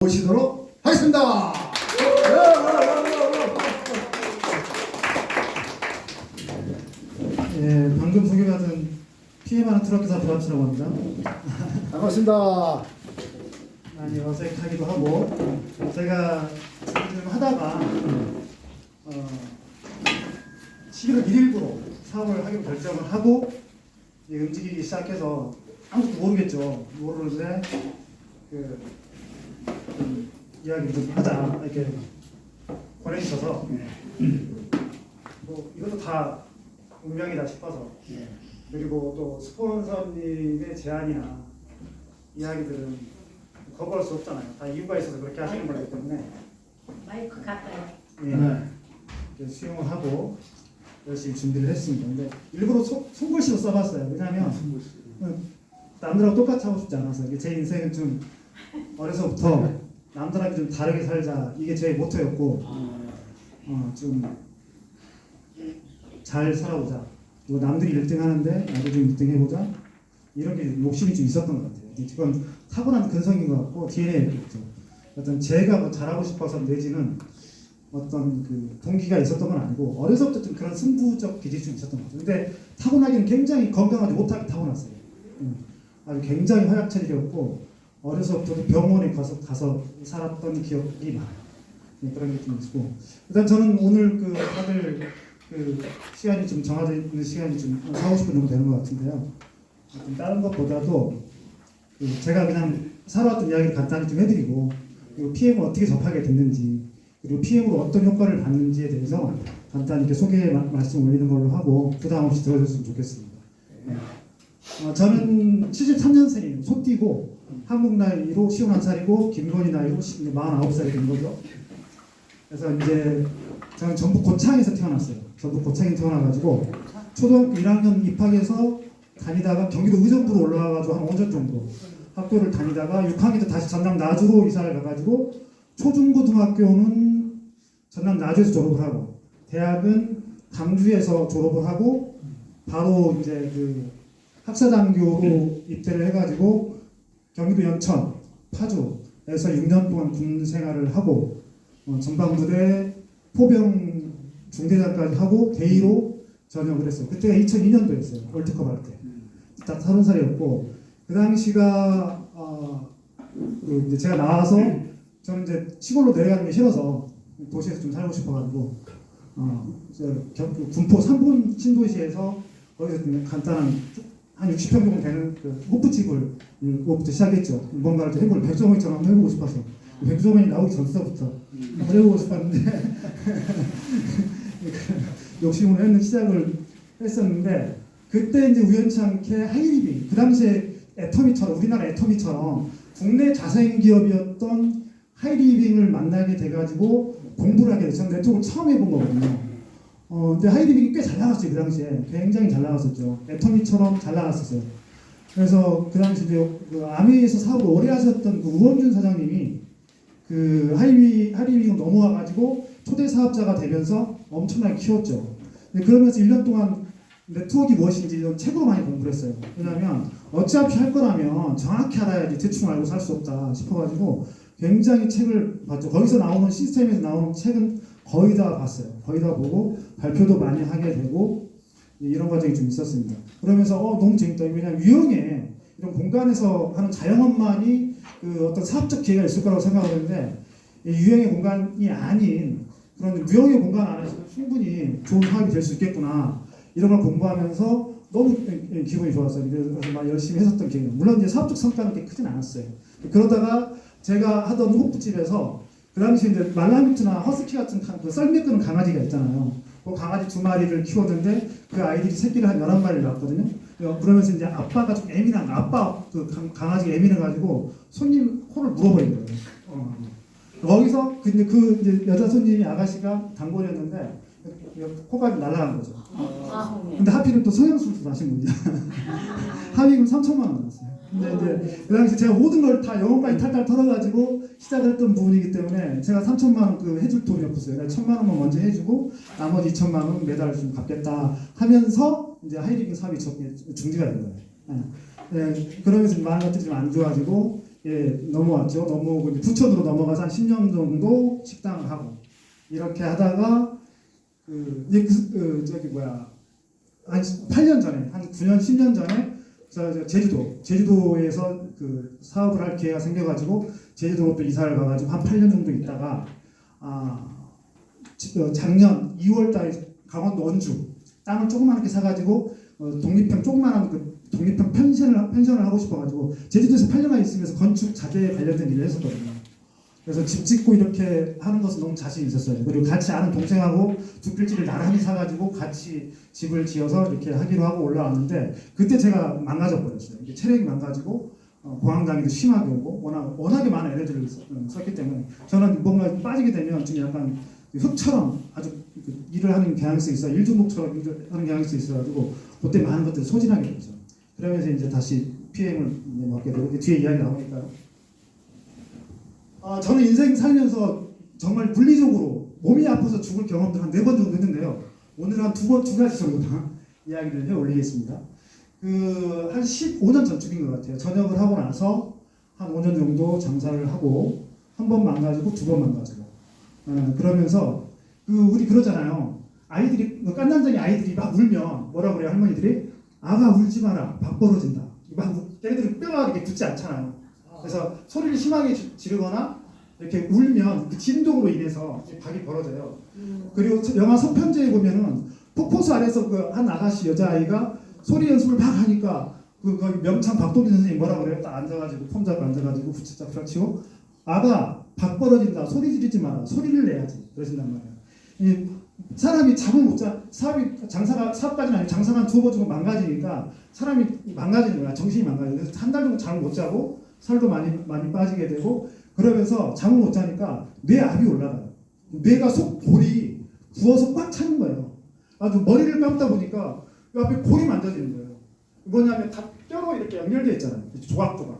모시도록 하겠습니다. 예, 방금 소개받은 PM하는 트럭기사 브람스라고 합니다. 반갑습니다. 많이 어색하기도 하고 제가 좀 하다가 11월 1일부로 사업을 하기로 결정을 하고 움직이기 시작해서 아무것도 모르겠죠. 모르는데 좀 이야기를 좀 하자 이렇게 보내주셔서 뭐 이것도 다 운명이다 싶어서 그리고 또 스폰서님의 제안이나 이야기들은 거부할 수 없잖아요. 다 이유가 있어서 그렇게 하시는 거기 때문에 마이크 가까이. 예, 이렇게 수용을 하고 열심히 준비를 했습니다. 근데 일부러 손글씨로 써봤어요. 왜냐하면 남들하고 똑같이 하고 싶지 않아서 이게 제 인생은 좀 어려서부터 남들하고 좀 다르게 살자 이게 제 모토였고 좀 잘 살아보자. 그리고 남들이 1등 하는데 나도 좀 1등 해보자. 이런 게 욕심이 좀 있었던 것 같아요. 이건 타고난 근성인 것 같고 DNA에 있죠. 어떤 제가 뭐 잘하고 싶어서 내지는 어떤 그 동기가 있었던 건 아니고 어려서부터 좀 그런 승부적 기질이 좀 있었던 것 같아요. 근데 타고나기는 굉장히 건강하지 못하게 타고났어요. 아주 굉장히 허약체질이었고 어려서부터 병원에 가서 살았던 기억이 많아요. 그런 게 좀 있고 일단 저는 오늘 그 다들 그 시간이 좀 정해져 있는 시간이 좀 4, 50분 정도 되는 것 같은데요. 다른 것보다도 제가 그냥 살아왔던 이야기를 간단히 좀 해드리고 그리고 PM을 어떻게 접하게 됐는지 그리고 PM으로 어떤 효과를 받는지에 대해서 간단히 이렇게 소개 말씀 올리는 걸로 하고 부담 없이 들어줬으면 좋겠습니다. 저는 73년생이에요. 소띠고 한국 나이로 51살이고 김건희 나이로 49살이 된 거죠. 그래서 이제 저는 전북 고창에서 태어났어요. 전북 고창에 태어나가지고 초등학교 1학년 입학해서 다니다가 경기도 의정부로 올라와가지고 한 5년 정도 학교를 다니다가 6학년 때 다시 전남 나주로 이사를 가가지고 초중고등학교는 전남 나주에서 졸업을 하고 대학은 강주에서 졸업을 하고 바로 이제 그 학사장교로 입대를 해가지고 경기도 연천, 파주에서 6년 동안 군 생활을 하고 전방부대 포병 중대장까지 하고 대위로 전역을 했어요. 그때가 2002년도였어요. 월드컵 할 때. 딱 30살이었고 그 당시가 이제 제가 나와서 저는 이제 시골로 내려가는 게 싫어서 도시에서 좀 살고 싶어가지고 군포 삼본 신도시에서 거기서 좀 간단한 한 60평 정도 되는 그 호프집을 그거부터 시작했죠. 뭔가를 좀 해볼 백종원처럼 한번 해보고 싶어서 백종원이 나오기 전서부터 한번 해보고 싶었는데 욕심으로 했는 시작을 했었는데 그때 이제 우연찮게 하이리빙 그 당시에 애터미처럼 우리나라 애터미처럼 국내 자생 기업이었던 하이리빙을 만나게 돼가지고 공부를 하게 됐어요. 네트워크를 처음 해본 거거든요. 근데 하이리빙이 꽤 잘 나갔어요. 그 당시에 굉장히 잘 나갔었죠. 애터미처럼 잘 나갔었어요. 그래서 그 당시 이제 그 아메이에서 사업을 오래 하셨던 그 우원준 사장님이 그 하이리빙을 넘어와가지고 초대 사업자가 되면서 엄청나게 키웠죠. 그러면서 1년 동안 네트워크가 무엇인지 이런 책으로 많이 공부를 했어요. 왜냐하면 어차피 할 거라면 정확히 알아야지 대충 알고 살 수 없다 싶어가지고 굉장히 책을 봤죠. 거기서 나오는 시스템에서 나오는 책은 거의 다 봤어요. 거의 다 보고 발표도 많이 하게 되고 이런 과정이 좀 있었습니다. 그러면서 너무 재밌다. 왜냐하면 유형에 이런 공간에서 하는 자영업만이 그 어떤 사업적 기회가 있을 거라고 생각하는데 유형의 공간이 아닌 그런 무형의 공간 안에서도 충분히 좋은 사업이 될 수 있겠구나. 이런 걸 공부하면서 너무 기분이 좋았어요. 그래서 막 열심히 했었던 기억이 물론 이제 사업적 성과는 그렇게 크진 않았어요. 그러다가 제가 하던 호프집에서 그 당시 이제 말라미트나 허스키 같은 그 썰매 끄는 강아지가 있잖아요. 그 강아지 2마리를 키웠는데 그 아이들이 새끼를 한 11마리를 낳았거든요. 그러면서 이제 아빠가 좀 예민한 아빠 그 강아지가 예민해가지고 손님 코를 물어버린 거예요. 거기서 근데 그 이제 여자 손님이 아가씨가 단골이었는데 코가 날아간 거죠. 근데 하필은 또 성형수술 하신 분이죠. 합의금 3천만 원 나왔어요. 근데 이제 그 당시 제가 모든 걸 다 영혼까지 탈탈 털어가지고 시작을 했던 부분이기 때문에 제가 3천만 원 그 해줄 돈이 없었어요. 그러니까 1천만 원만 먼저 해주고 나머지 2천만 원 매달 좀 갚겠다 하면서 이제 하이리빙 사업이 중지가 된 거예요. 그러면서 많은 것들이 좀 안 좋아지고 넘어왔죠. 넘어오고 이제 부천으로 넘어가서 한 10년 정도 식당을 하고 이렇게 하다가 저기 뭐야 한 8년 전에 한 9년 10년 전에 저 제주도에서 그 사업을 할 기회가 생겨가지고 제주도로 또 이사를 가가지고 한 8년 정도 있다가 작년 2월달에 강원도 원주 땅을 조그맣게 사가지고 독립형 조그만한 그 독립형 펜션을 하고 싶어가지고 제주도에서 8년간 있으면서 건축 자재에 관련된 일을 했었거든요. 그래서 집 짓고 이렇게 하는 것은 너무 자신 있었어요. 그리고 같이 아는 동생하고 두 필지를 나란히 사가지고 같이 집을 지어서 이렇게 하기로 하고 올라왔는데 그때 제가 망가져 버렸어요. 이게 체력이 망가지고 공황장애도 심하게 오고 워낙에 많은 에너지를 썼기 때문에 저는 뭔가 빠지게 되면 좀 약간 흙처럼 아주 일을 하는 경향성이 있어요. 일중독처럼 일을 하는 경향성이 있어가지고 그때 많은 것들을 소진하게 되죠. 그러면서 이제 다시 PM을 맡게 되고 뒤에 이야기 나오니까요. 저는 인생 살면서 정말 물리적으로 몸이 아파서 죽을 경험들 한 4번 정도 했는데요. 오늘 한 두 가지 정도 이야기를 해 올리겠습니다. 한 15년 전 죽인 것 같아요. 전역을 하고 나서 한 5년 정도 장사를 하고 한 번 망가지고 두 번 망가지고 그러면서 우리 그러잖아요. 아이들이 깐난쟁이 아이들이 막 울면 뭐라 그래요 할머니들이? 아가 울지 마라 밥 벌어진다. 막 걔네들은 뼈가 이렇게 붙지 않잖아요. 그래서 소리를 심하게 지르거나 이렇게 울면 그 진동으로 인해서 박이 벌어져요. 그리고 영화 서편제에 보면은 폭포수 아래서 그 한 아가씨 여자아이가 소리 연습을 막 하니까 거기 명창 박동진 선생님이 뭐라 그래요? 딱 앉아가지고 폼 잡고 앉아가지고 부채짝 부락치고 아가 박 벌어진다 소리 지르지 마라 소리를 내야지 그러신단 말이에요. 이 사람이 잠을 못 자, 사업까지는 아니고 장사만 두어 주고 망가지니까 사람이 망가지는 거야. 정신이 망가져요. 그래서 한 달 정도 잠을 못 자고 살도 많이 빠지게 되고 그러면서 잠을 못 자니까 뇌압이 올라가요. 뇌가 볼이 부어서 꽉 차는 거예요. 아주 머리를 감다 보니까 그 앞에 골이 만져지는 거예요. 뭐냐면 다 뼈로 이렇게 연결되어 있잖아요. 조각조각.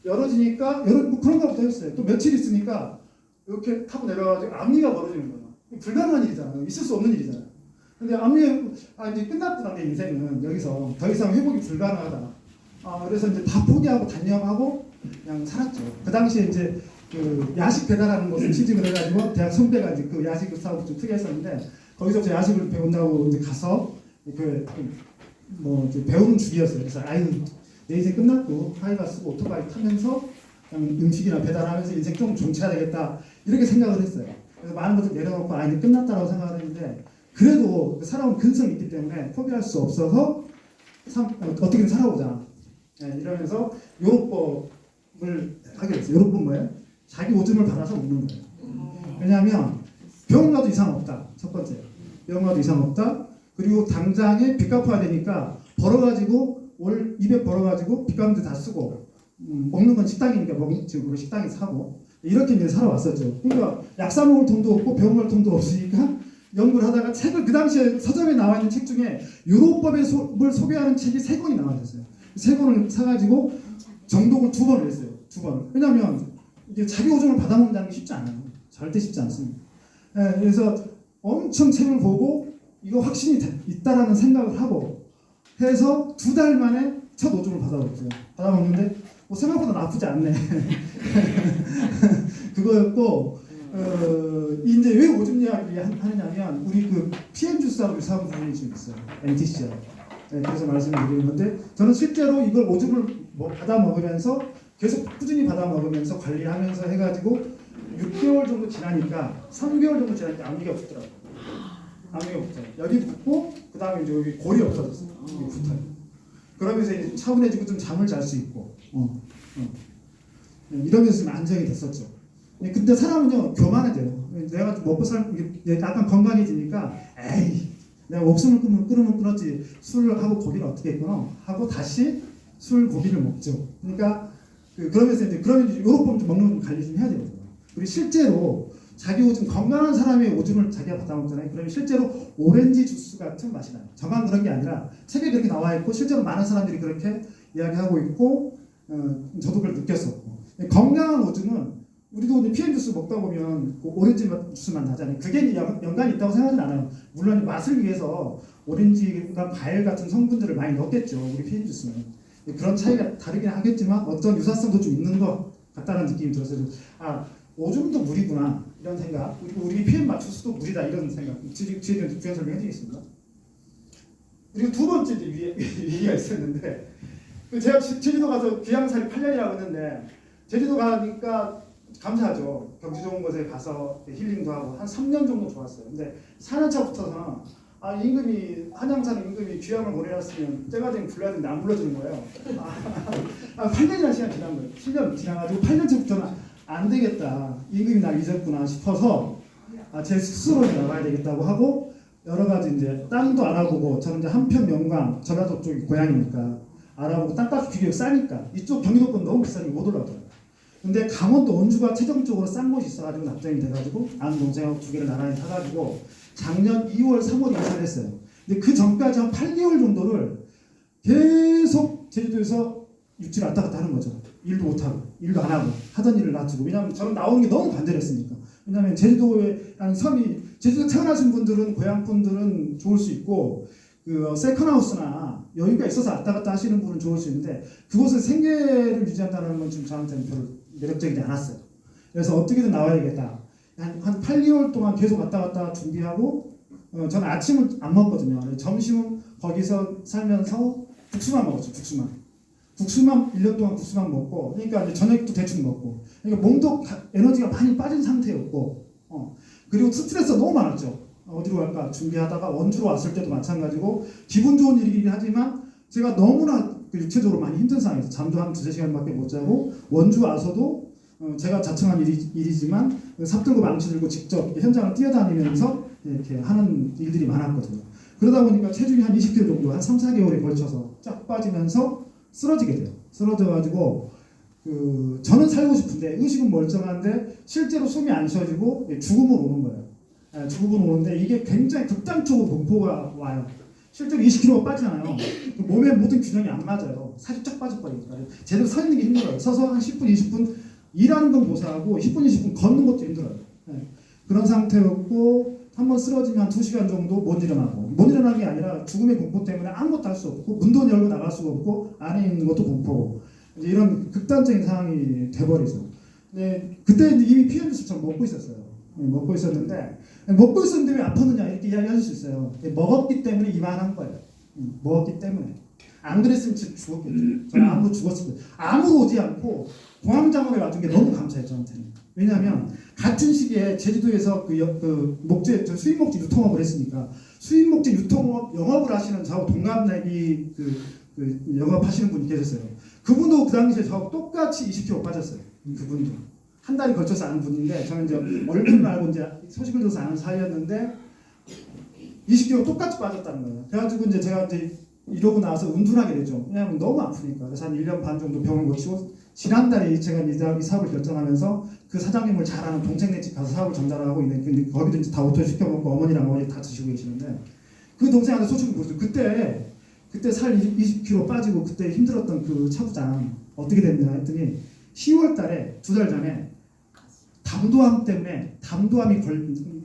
열어지니까 뭐 그런 것부터 했어요. 또 며칠 있으니까 이렇게 타고 내려가지고 앞니가 벌어지는 거예요. 불가능한 일이잖아요. 있을 수 없는 일이잖아요. 근데 이제 끝났구나 내 인생은 여기서 더 이상 회복이 불가능하다. 그래서 이제 다 포기하고 단념하고 그냥 살았죠. 그 당시에 이제 야식 배달하는 것을 취직을 해가지고 대학 선배가 이제 그 야식 사업을 좀 크게 했었는데 거기서 저 야식을 배운다고 이제 가서 이제 배우는 중이었어요. 그래서 내 인생 끝났고 하이바 쓰고 오토바이 타면서 그냥 음식이나 배달하면서 인생 좀 정치해야 되겠다 이렇게 생각을 했어요. 그래서 많은 것을 내려놓고 이제 끝났다라고 생각을 했는데 그래도 사람은 근성이 있기 때문에 포기할 수 없어서 어떻게든 살아보자. 이러면서 요로법을 하게 됐어요. 요로법 뭐예요? 자기 오줌을 받아서 먹는 거예요. 왜냐하면 병원 가도 이상 없다. 첫 번째. 병원 가도 이상 없다. 그리고 당장에 빚 갚아야 되니까 벌어가지고 월 200 벌어가지고 빚 갚는 데 다 쓰고 먹는 건 식당이니까 지금 식당에서 사고 이렇게 이제 살아왔었죠. 그러니까 약 사 먹을 돈도 없고 병원 갈 돈도 없으니까 연구를 하다가 책을 그 당시에 서점에 나와 있는 책 중에 유로법을 소개하는 책이 3권이 나와 있었어요. 3권을 사가지고 정독을 2번을 했어요. 2번. 왜냐하면 이게 자기 오줌을 받아먹는다는 게 쉽지 않아요. 절대 쉽지 않습니다. 그래서 엄청 책을 보고 이거 확신이 있다라는 생각을 하고 해서 2달 만에 첫 오줌을 받아먹었어요. 받아먹는데 생각보다 나쁘지 않네. 그거였고 이제 왜 오줌 이야기 하느냐면 우리 PM 주스하고 유사한 부분이 좀 있어요. NTC하고. 그래서 말씀드리는 건데 저는 실제로 이걸 오줌을 받아 먹으면서 계속 꾸준히 받아 먹으면서 관리하면서 해가지고 6개월 정도 지나니까 3개월 정도 지나니까 앞니가 붙더라고요. 앞니가 붙어요. 여기 붙고 그 다음에 이제 여기 골이 없어졌어요. 여기 붙어요. 그러면서 이제 차분해지고 좀 잠을 잘 수 있고 이러면서 좀 안정이 됐었죠. 근데 사람은요 교만해져요. 내가 먹고 약간 건강해지니까 에이 내가 목숨을 끊으면 끊었지 술을 하고 고기를 어떻게 했구나 하고 다시 술 고기를 먹죠. 그러니까 그러면서 이제 요런 좀 먹는 거 관리 좀 해야 되거든요. 그리고 실제로 자기 오줌 건강한 사람의 오줌을 자기가 받아 먹잖아요. 그러면 실제로 오렌지 주스 같은 맛이 나요. 저만 그런 게 아니라 책에 그렇게 나와 있고 실제로 많은 사람들이 그렇게 이야기하고 있고 저도 그걸 느꼈었고 건강한 오줌은 우리도 PM 주스 먹다 보면 오렌지 주스만 나잖아요. 그게 연관이 있다고 생각하진 않아요. 물론 맛을 위해서 오렌지나 과일 같은 성분들을 많이 넣겠죠. 우리 PM 주스는. 그런 차이가 다르긴 하겠지만 어떤 유사성도 좀 있는 것 같다는 느낌이 들었어요. 아, 오줌도 물이구나 이런 생각. 그리고 우리 PM 맞출 수도 물이다 이런 생각. 뒤에 부연 설명해 드리겠습니다. 그리고 두 번째 얘기가 있었는데 제가 제주도 가서 귀향살이 8년이라고 했는데 제주도 가니까 감사하죠. 경치 좋은 곳에 가서 힐링도 하고 한 3년 정도 좋았어요. 근데 4년차부터는 임금이 한양산 임금이 귀향을 보내놨으면 때가 되면 불러야 되는데 안 불러주는 거예요. 8년이라는 시간 지난 거예요. 7년 지나가지고 8년째부터는 안 되겠다. 임금이 날 잊었구나 싶어서 제 스스로 나가야 되겠다고 하고 여러 가지 이제 땅도 알아보고 저는 이제 한편 영광 전라도 쪽이 고향이니까 알아보고 땅값이 비교적 싸니까 이쪽 경기도권 너무 비싸니까 못 올라오더라고요. 근데 강원도 원주가 최종적으로 싼 곳이 있어가지고 납작이 돼가지고 아는 동생하고 두 개를 나란히 사가지고 작년 2월 3월에 이사를 했어요. 근데 그 전까지 한 8개월 정도를 계속 제주도에서 육지를 왔다 갔다 하는 거죠. 일도 못하고 일도 안 하고 하던 일을 놔두고. 왜냐하면 저는 나오는 게 너무 반대를 했으니까. 왜냐하면 제주도에라는 섬이 제주도 태어나신 분들은 고향 분들은 좋을 수 있고 그 세컨하우스나 여유가 있어서 왔다 갔다 하시는 분은 좋을 수 있는데 그곳에 생계를 유지한다는 건 좀 저한테는 별로 매력적이지 않았어요. 그래서 어떻게든 나와야겠다. 한 8개월 동안 계속 왔다 갔다 준비하고 저는 아침을 안 먹거든요. 점심은 거기서 살면서 국수만 먹었죠. 국수만 1년 동안 국수만 먹고 그러니까 이제 저녁도 대충 먹고 그러니까 몸도 에너지가 많이 빠진 상태였고 그리고 스트레스가 너무 많았죠. 어디로 갈까 준비하다가 원주로 왔을 때도 마찬가지고 기분 좋은 일이긴 하지만 제가 너무나 육체적으로 많이 힘든 상황에서 잠도 한 2-3시간밖에 못 자고 원주 와서도 제가 자청한 일이지만 삽 들고 망치 들고 직접 현장을 뛰어다니면서 이렇게 하는 일들이 많았거든요. 그러다 보니까 체중이 한 20kg 정도 한 3-4개월에 걸쳐서 쫙 빠지면서 쓰러지게 돼요. 쓰러져가지고 저는 살고 싶은데 의식은 멀쩡한데 실제로 숨이 안 쉬어지고 죽음으로 오는 거예요. 죽음으로 오는데 이게 굉장히 극단적으로 공포가 와요. 실제로 20kg가 빠지잖아요. 몸의 모든 균형이 안 맞아요. 살이 쫙 빠져버리니까 제대로 서 있는 게 힘들어요. 서서 한 10분, 20분 일하는 건 고사하고 10분, 20분 걷는 것도 힘들어요. 그런 상태였고 한번 쓰러지면 한 2시간 정도 못 일어나는 게 아니라 죽음의 공포 때문에 아무것도 할 수 없고 문도 열고 나갈 수가 없고 안에 있는 것도 공포고 이제 이런 극단적인 상황이 돼버리죠. 그때 이미 PM 주스처럼 먹고 있었어요. 먹고 있었는데 왜 아팠느냐 이렇게 이야기할 수 있어요. 먹었기 때문에 이만한 거예요. 먹었기 때문에. 안 그랬으면 진짜 죽었겠죠. 저는 암으로 죽었을 거예요. 암으로 오지 않고 공황장애에 와준 게 너무 감사해요. 저한테는. 왜냐하면 같은 시기에 제주도에서 수입 목재 유통업을 했으니까 수입 목재 유통업 영업을 하시는 저하고 동갑내기 영업하시는 분이 계셨어요. 그분도 그 당시에 저하고 똑같이 20kg 빠졌어요. 그분도 한 달이 걸쳐서 아는 분인데 저는 이제 얼굴을 알고 이제 소식을 들어서 아는 사이였는데 20kg 똑같이 빠졌다는 거예요. 그래가지고 이제 제가 이제 이러고 나서 운둔하게 되죠. 왜냐하면 너무 아프니까. 그래서 한 1년 반 정도 병을 고치고 지난달에 제가 이 사업을 결정하면서 그 사장님을 잘 아는 동생네 집 가서 사업을 전달하고 있는 근데 거기도 이제 다 오토 시켜먹고 어머니랑 어머니 다 드시고 계시는데 그 동생한테 소식을 보죠. 그때 살 20kg 빠지고 그때 힘들었던 그 차부장 어떻게 됐냐 했더니 10월 달에 2달 전에 담도암 때문에 담도암이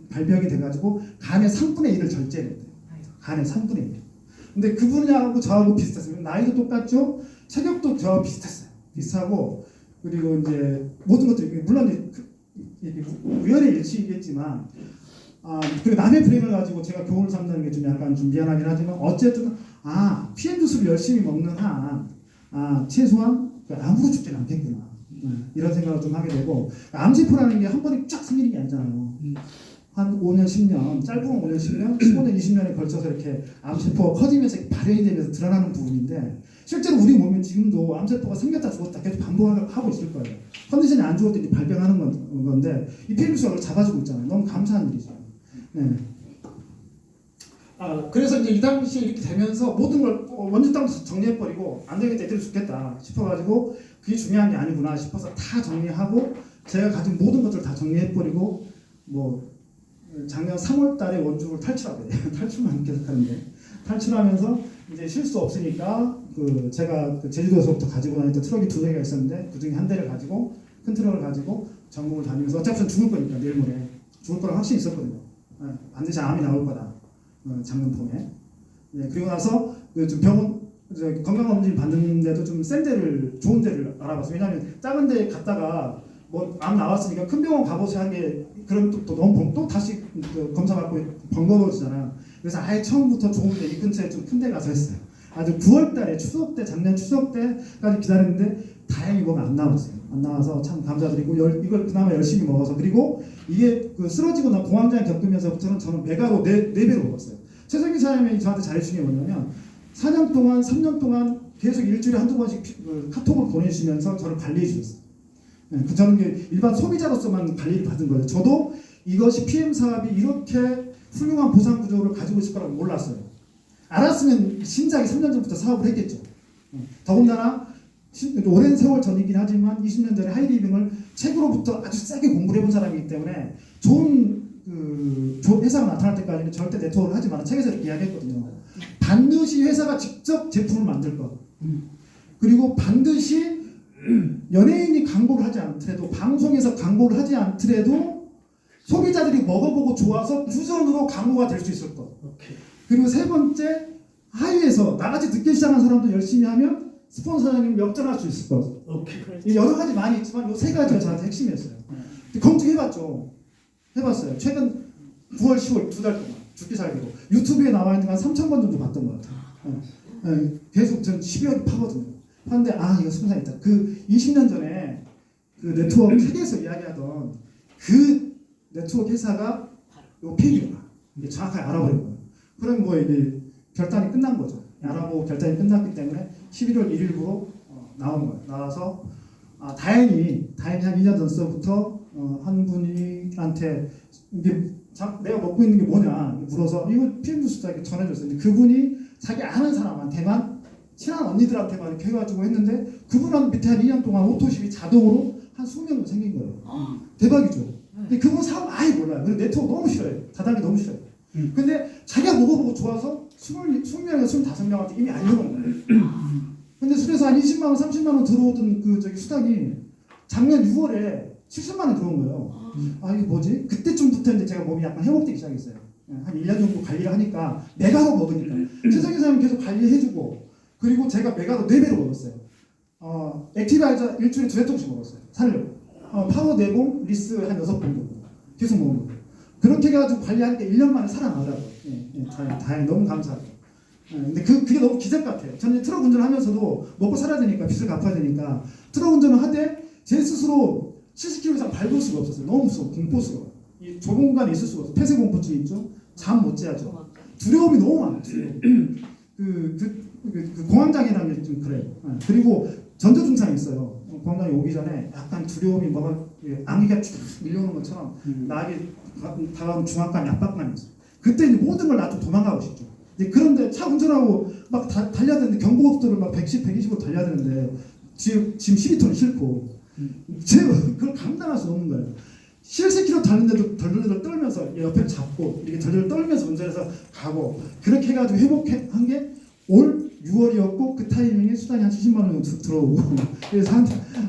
발병이 돼가지고 간의 3분의 1을 절제를 했대요. 간의 3분의 1. 근데 그분하고 저하고 비슷했어요. 나이도 똑같죠. 체격도 저하고 비슷하고 그리고 이제 모든 것들이 물론 우연의 일치겠지만 그리고 남의 브레인을 가지고 제가 교훈을 삼는 게 좀 약간 좀 미안하긴 하지만 어쨌든 PM 주스를 열심히 먹는 한 최소한 암으로 죽지는 않겠구나 이런 생각을 좀 하게 되고 암세포라는 게 한 번에 쫙 생기는 게 아니잖아요. 한 5년, 10년, 짧은 5년, 10년, 15년, 20년에 걸쳐서 이렇게 암세포가 커지면서 발현이 되면서 드러나는 부분인데 실제로 우리 몸은 지금도 암세포가 생겼다 죽었다 계속 반복하고 있을 거예요. 컨디션이 안 좋을 때 이제 발병하는 건데 이 페니스가 그걸 잡아주고 있잖아요. 너무 감사한 일이죠. 네. 그래서 이제 이 당시에 이렇게 되면서 모든 걸 원주 땅도 정리해버리고 안 되겠다, 애들이 죽겠다 싶어가지고 그게 중요한 게 아니구나 싶어서 다 정리하고 제가 가진 모든 것들 다 정리해버리고 작년 3월 달에 원주를 탈출하게 돼요. 탈출만 계속 하는데 탈출하면서 이제 쉴 수 없으니까 제가 제주도에서부터 가지고 다니던 트럭이 2대가 있었는데 그 중에 한 대를 가지고 큰 트럭을 가지고 전국을 다니면서 어차피 죽을 거니까 내일 모레 죽을 거랑 확신이 있었거든요. 반드시 암이 나올 거다. 작년 봄에. 그리고 나서 좀 병원 건강검진 받는데도 좀 센 데를 좋은 데를 알아봤어요. 왜냐하면 작은 데 갔다가 뭐 암 나왔으니까 큰 병원 가보세요 한 게 그럼 또 너무 또 다시 그 검사 받고 번거로워지잖아요. 그래서 아예 처음부터 좋은 데 이 근처에 좀 큰 데 가서 했어요. 아주 9월달에 추석 때 작년 추석 때까지 기다렸는데 다행히 뭐가 안 나왔어요. 안 나와서 참 감사드리고 이걸 그나마 열심히 먹어서 그리고 이게 그 쓰러지고 나 공황장애 겪으면서부터는 저는 메가로 네 배로 먹었어요. 최성기 사장님이 저한테 잘해준 게 뭐냐면 4년 동안 3년 동안 계속 일주일에 한두 번씩 카톡을 보내주시면서 저를 관리해 주셨어요. 네, 저는 일반 소비자로서만 관리를 받은 거예요. 저도 이것이 PM 사업이 이렇게 훌륭한 보상 구조를 가지고 있을 거라고 몰랐어요. 알았으면 신작이 3년 전부터 사업을 했겠죠. 더군다나 오랜 세월 전이긴 하지만 20년 전에 하이리빙을 책으로부터 아주 세게 공부를 해본 사람이기 때문에 좋은 회사가 나타날 때까지는 절대 네트워크를 하지 마라. 책에서 이렇게 이야기했거든요. 반드시 회사가 직접 제품을 만들 것. 그리고 반드시 연예인이 광고를 하지 않더라도 방송에서 광고를 하지 않더라도 소비자들이 먹어보고 좋아서 우선으로 광고가 될 수 있을 것. 그리고 세 번째 하위에서 나같이 늦게 시작한 사람도 열심히 하면 스폰서님 역전할 수 있을 것. 여러 가지 많이 있지만 이 세 가지가 저한테 핵심이었어요. 검증해봤죠. 해봤어요. 최근 9월, 10월 2달 동안 죽기 살기로 유튜브에 나와 있는 한 3,000번 정도 봤던 것 같아요. 계속 전 12월 파거든요. 하는데 이거 승산이 있다. 그 20년 전에 그 네트워크 세계에서 이야기하던 그 네트워크 회사가 요 PB가 정확하게 알아버린 거예요. 그럼 뭐 이제 결단이 끝난 거죠. 알아보고 결단이 끝났기 때문에 11월 1일부로 나온 거예요. 나와서 다행히 한 2년 전서부터 한 분이한테 이게 내가 먹고 있는 게 뭐냐 물어서 이거 PM 뉴스다 이렇게 전해줬어요. 근데 그분이 자기 아는 사람한테만 친한 언니들한테만 이렇게 해가지고 했는데 그분 밑에 한 2년 동안 오토십이 자동으로 한 20명 생긴 거예요. 대박이죠. 근데 그분 사업 아예 몰라요. 근데 네트워크 너무 싫어요. 다단계 너무 싫어요. 근데 자기가 먹어보고 좋아서 20명에서 25명한테 이미 알려놓은 거예요. 근데 술에서 한 20만 원, 30만 원 들어오던 그 수당이 작년 6월에 70만 원 들어온 거예요. 이게 뭐지? 그때쯤부터 이제 제가 몸이 약간 회복되기 시작했어요. 한 1년 정도 관리를 하니까 메가로 먹으니까 최성기 사장님 계속 관리해주고 그리고 제가 메가로 4배로 먹었어요. 액티바이저 일주일에 2통씩 먹었어요. 살려고. 파워 4봉, 리스 한 6봉 정도 계속 먹은 거예요. 그렇게 해가지고 관리하니까 1년 만에 살아나더라고요. 다행히 너무 감사하죠. 근데 그게 너무 기적 같아요. 저는 트럭 운전을 하면서도 먹고 살아야 되니까 빚을 갚아야 되니까 트럭 운전을 하되 제 스스로 70km 이상 밟을 수가 없었어요. 너무 무서워, 공포스러워. 이 좁은 공간에 있을 수가 없어요. 폐쇄 공포증 있죠. 잠 못 자죠. 두려움이 너무 많아요. 그 공황장애라는 게 좀 그래요. 그리고 전조 증상이 있어요. 공황장애 오기 전에 약간 두려움이 안개가 쭉 밀려오는 것처럼 나에게 다가오는 중압감, 압박감이 있어요. 그때 이제 모든 걸 놔두고 도망가고 싶죠. 그런데 차 운전하고 막 달려야 되는데 경부고속도로를 막 110, 120으로 달려야 되는데 지금 12톤이 싣고 제가 그걸 감당할 수 없는 거예요. 70km 달리는데도 덜덜덜 떨면서 옆에 잡고 이렇게 덜덜 떨면서 운전해서 가고 그렇게 해가지고 회복한 게 올 6월이었고 그 타이밍에 수당이 한 70만 원 정도 들어오고 그래서 한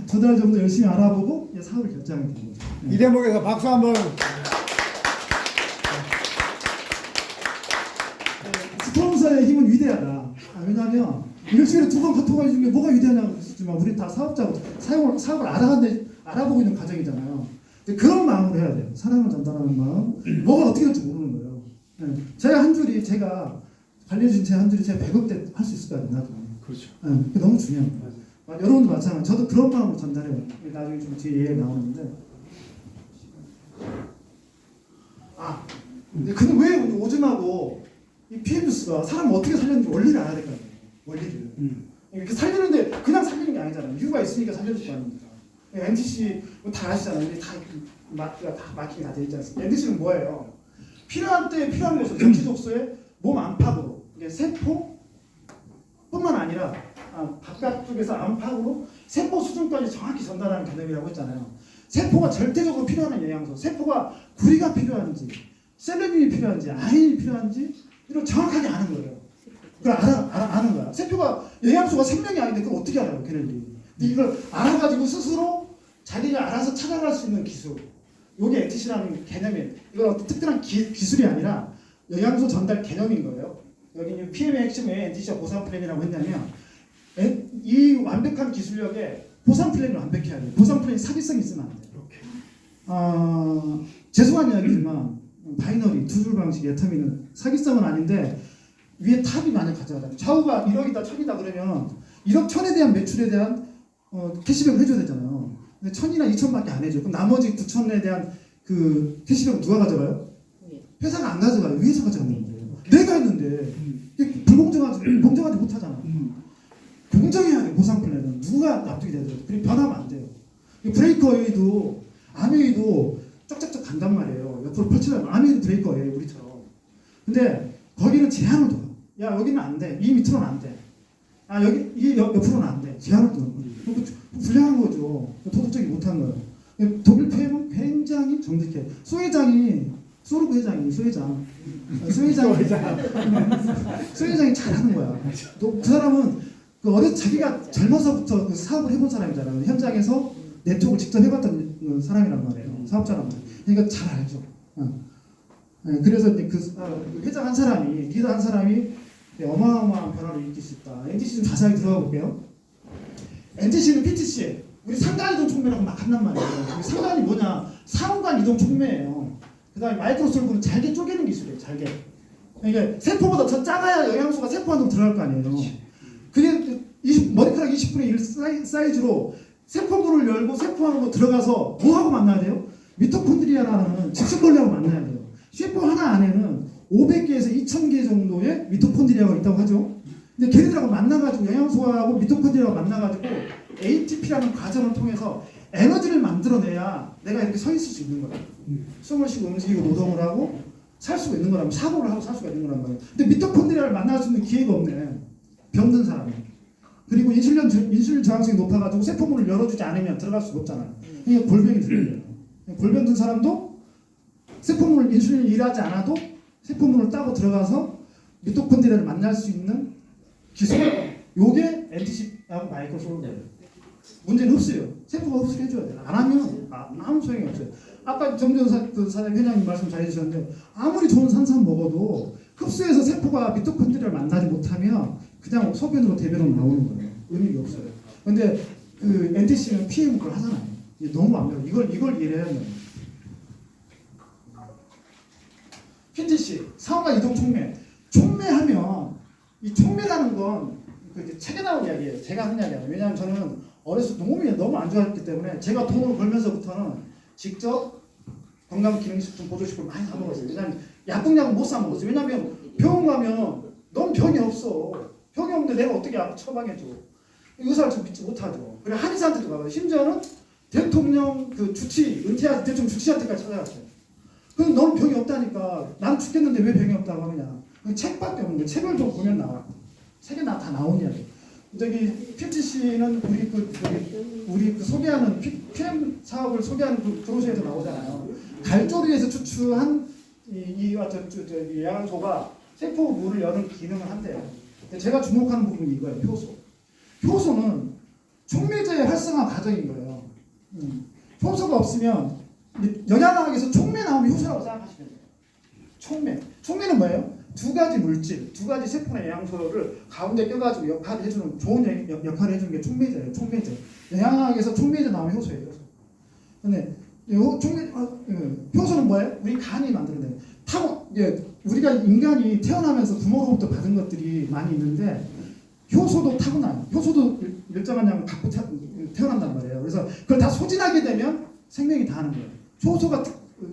2달 정도 열심히 알아보고 사업을 결정하게 된 거죠. 이 대목에서 박수 한번. 스폰서의 힘은 위대하다. 왜냐하면 일주일에 2번 카톡을 해주는 게 뭐가 위대하냐고 그랬지만 우리 다 사업자고 사업을 알아보고 있는 과정이잖아요. 그런 마음으로 해야 돼요. 사랑을 전달하는 마음. 뭐가 어떻게 될지 모르는 거예요. 제가 관리해준 제 한 줄이 제가 100억대 할 수 있을 거 아니에요. 나도. 그렇죠. 그게 너무 중요한 거예요. 여러분도 마찬가지. 저도 그런 마음으로 전달해요. 나중에 좀 뒤에 얘기 나오는데. 근데 왜 오줌하고 이 PM 뉴스가 사람을 어떻게 살렸는지 원리를 알아야 될 거 아니에요. 원리를. 이렇게 살리는데 그냥 살리는 게 아니잖아요. 이유가 있으니까 살려줄 거 아닙니까? NTC 다 아시잖아요. 다 마킹이 다 돼 있지 않습니까? NTC는 뭐예요? 필요한 때에 필요한 곳으로 전치독소에 몸 안팎으로 세포뿐만 아니라 바깥쪽에서 안팎으로 세포 수준까지 정확히 전달하는 개념이라고 했잖아요. 세포가 절대적으로 필요한 영양소, 세포가 구리가 필요한지, 셀레늄이 필요한지, 아린이 필요한지 이걸 정확하게 아는 거예요. 그걸 아는 거야. 세포가 영양소가 생명이 아닌데 그걸 어떻게 알아요, 걔네들이? 근데 이걸 알아가지고 스스로 자기가 알아서 찾아갈 수 있는 기술. 이게 NTC라는 개념이에요. 이건 어떤 특별한 기술이 아니라 영양소 전달 개념인 거예요. 여기 PM의 핵심은 NTC와 보상 플랜이라고 했냐면 이 완벽한 기술력에 보상 플랜이 완벽해야 돼요. 보상 플랜이 사기성이 있으면 안 돼요. 죄송한 이야기지만 바이너리 두 줄 방식 애터미는 사기성은 아닌데 위에 탑이 만약 가져가잖아요. 좌우가 1억이다 1000이다 그러면 1억 1000에 대한 매출에 대한 캐시백을 해줘야 되잖아요. 근데 1000이나 2000밖에 안 해줘. 그럼 나머지 9000에 대한 그 캐시백은 누가 가져가요? 회사가 안 가져가요. 위에서 가져가는 거예요. 내가 했는데 이게 공정하지 못하잖아. 공정해야 돼. 보상 플랜은 누가 납득이 돼야 돼요. 그리고 변하면 안 돼요. 브레이커웨이도 암웨이도 쫙쫙쫙 간단 말이에요. 옆으로 펼치려면 암웨이도 브레이커웨이 우리처럼. 근데 거기는 제한을 둬. 야 여기는 안 돼. 이 밑으로는 안 돼. 아 여기 이 옆으로는 안 돼. 제한을 둬. 불량한 거죠. 도덕적이 못한 거예요. 독일 PM은 굉장히 정직해. 소르브 회장이 소회장이 잘하는 거야. 그 사람은 어려서 자기가 젊어서부터 그 사업을 해본 사람이잖아요. 현장에서 네트워크를 직접 해봤던 사람이란 말이에요. 사업자란 말이에요. 그러니까 잘 알죠. 그래서 이제 그 회장 한 사람이 리더 한 사람이 어마어마한 변화를 일으킬 수 있다. NTC 좀 자세하게 들어가 볼게요. NTC는 PTC 우리 상간 이동 촉매라고 막 한단 말이에요. 상간이 뭐냐? 상간 이동 촉매예요. 그다음에 마이크로솔브는 잘게 쪼개는 기술이에요. 잘게. 그러니까 세포보다 더 작아야 영양소가 세포 안으로 들어갈 거 아니에요. 그게 머리카락 20분의 1 사이즈로 세포구를 열고 세포 안으로 들어가서 뭐하고 만나야 돼요? 미토콘드리아라는 집습벌레하고 만나야 돼요. 세포 하나 안에는 500개에서 2000개 정도의 미토콘드리아가 있다고 하죠. 근데 걔네들하고 만나가지고 영양소하고 미토콘드리아가 만나가지고 ATP라는 과정을 통해서 에너지를 만들어내야 내가 이렇게 서 있을 수 있는 거야. 숨을 쉬고 움직이고 노동을 하고 살 수가 있는 거라면 사고를 하고 살 수가 있는 거란 말이야. 근데 미토콘드리아를 만날 수 있는 기회가 없네. 병든 사람이. 그리고 인슐린 저항성이 높아가지고 세포문을 열어주지 않으면 들어갈 수가 없잖아요. 그러니까 골병이 들려요. 골병 든 사람도 세포문을 인슐린이 일하지 않아도 세포문을 따고 들어가서 미토콘드리아를 만날 수 있는 기술. 요게 NTC하고 마이크로솔브예요. 문제는 흡수예요. 세포가 흡수를 해줘야 돼요. 안 하면 아무 소용이 없어요. 아까 정전 사장 회장님 말씀 잘 해주셨는데 아무리 좋은 산산 먹어도 흡수해서 세포가 미토콘드리아를 만나지 못하면 그냥 소변으로 대변으로 나오는 거예요. 의미가 없어요. 근데 그 NTC는 PM 그걸 하잖아요. 이게 너무 완벽해요. 이걸 이해해야 돼요. PTC 상호간 이동 촉매. 촉매하면 이 촉매라는 건 그 책에 나온 이야기예요. 제가 하는 이야기예요. 왜냐하면 저는 어렸을 때 몸이 너무 안 좋았기 때문에 제가 돈을 벌면서부터는 직접 건강기능식품 보조식품을 많이 사 먹었어요. 왜냐하면 약국약은 못 사 먹었어요. 왜냐하면 병원 가면 넌 병이 없어. 병이 없는데 내가 어떻게 약 처방해줘. 의사를 좀 믿지 못하죠. 그래 한의사한테도 가고 심지어는 대통령 그 주치 은퇴한 대통령 주치한테까지 찾아갔어요. 그럼 너는 병이 없다니까 난 죽겠는데 왜 병이 없다고 하느냐. 책밖에 없는 거예요. 책을 좀 보면 나와. 책에 다 나온 이야기. 저기 PTC는 우리 그 소개하는 PM 사업을 소개하는 그 브로셔에서 나오잖아요. 갈조리에서 추출한 이 영양소가 세포 물을 여는 기능을 한대요. 제가 주목하는 부분이 이거예요. 효소. 효소는 촉매제의 활성화 과정인 거예요. 효소가 없으면 영양학에서 촉매 나오면 효소라고 생각하시면 돼요. 촉매는 뭐예요? 두 가지 물질, 두 가지 세포의 영양소를 가운데 껴가지고 역할을 해주는 좋은 역할을 해주는 게 촉매제예요. 촉매제. 영양학에서 촉매제 나오면 효소예요. 효소. 근데 효소는 뭐예요? 우리 간이 만드는 거예요. 우리가 인간이 태어나면서 부모로부터 받은 것들이 많이 있는데 효소도 타고나요. 효소도 일정한 양을 갖고 태어난단 말이에요. 그래서 그걸 다 소진하게 되면 생명이 다 하는 거예요. 효소가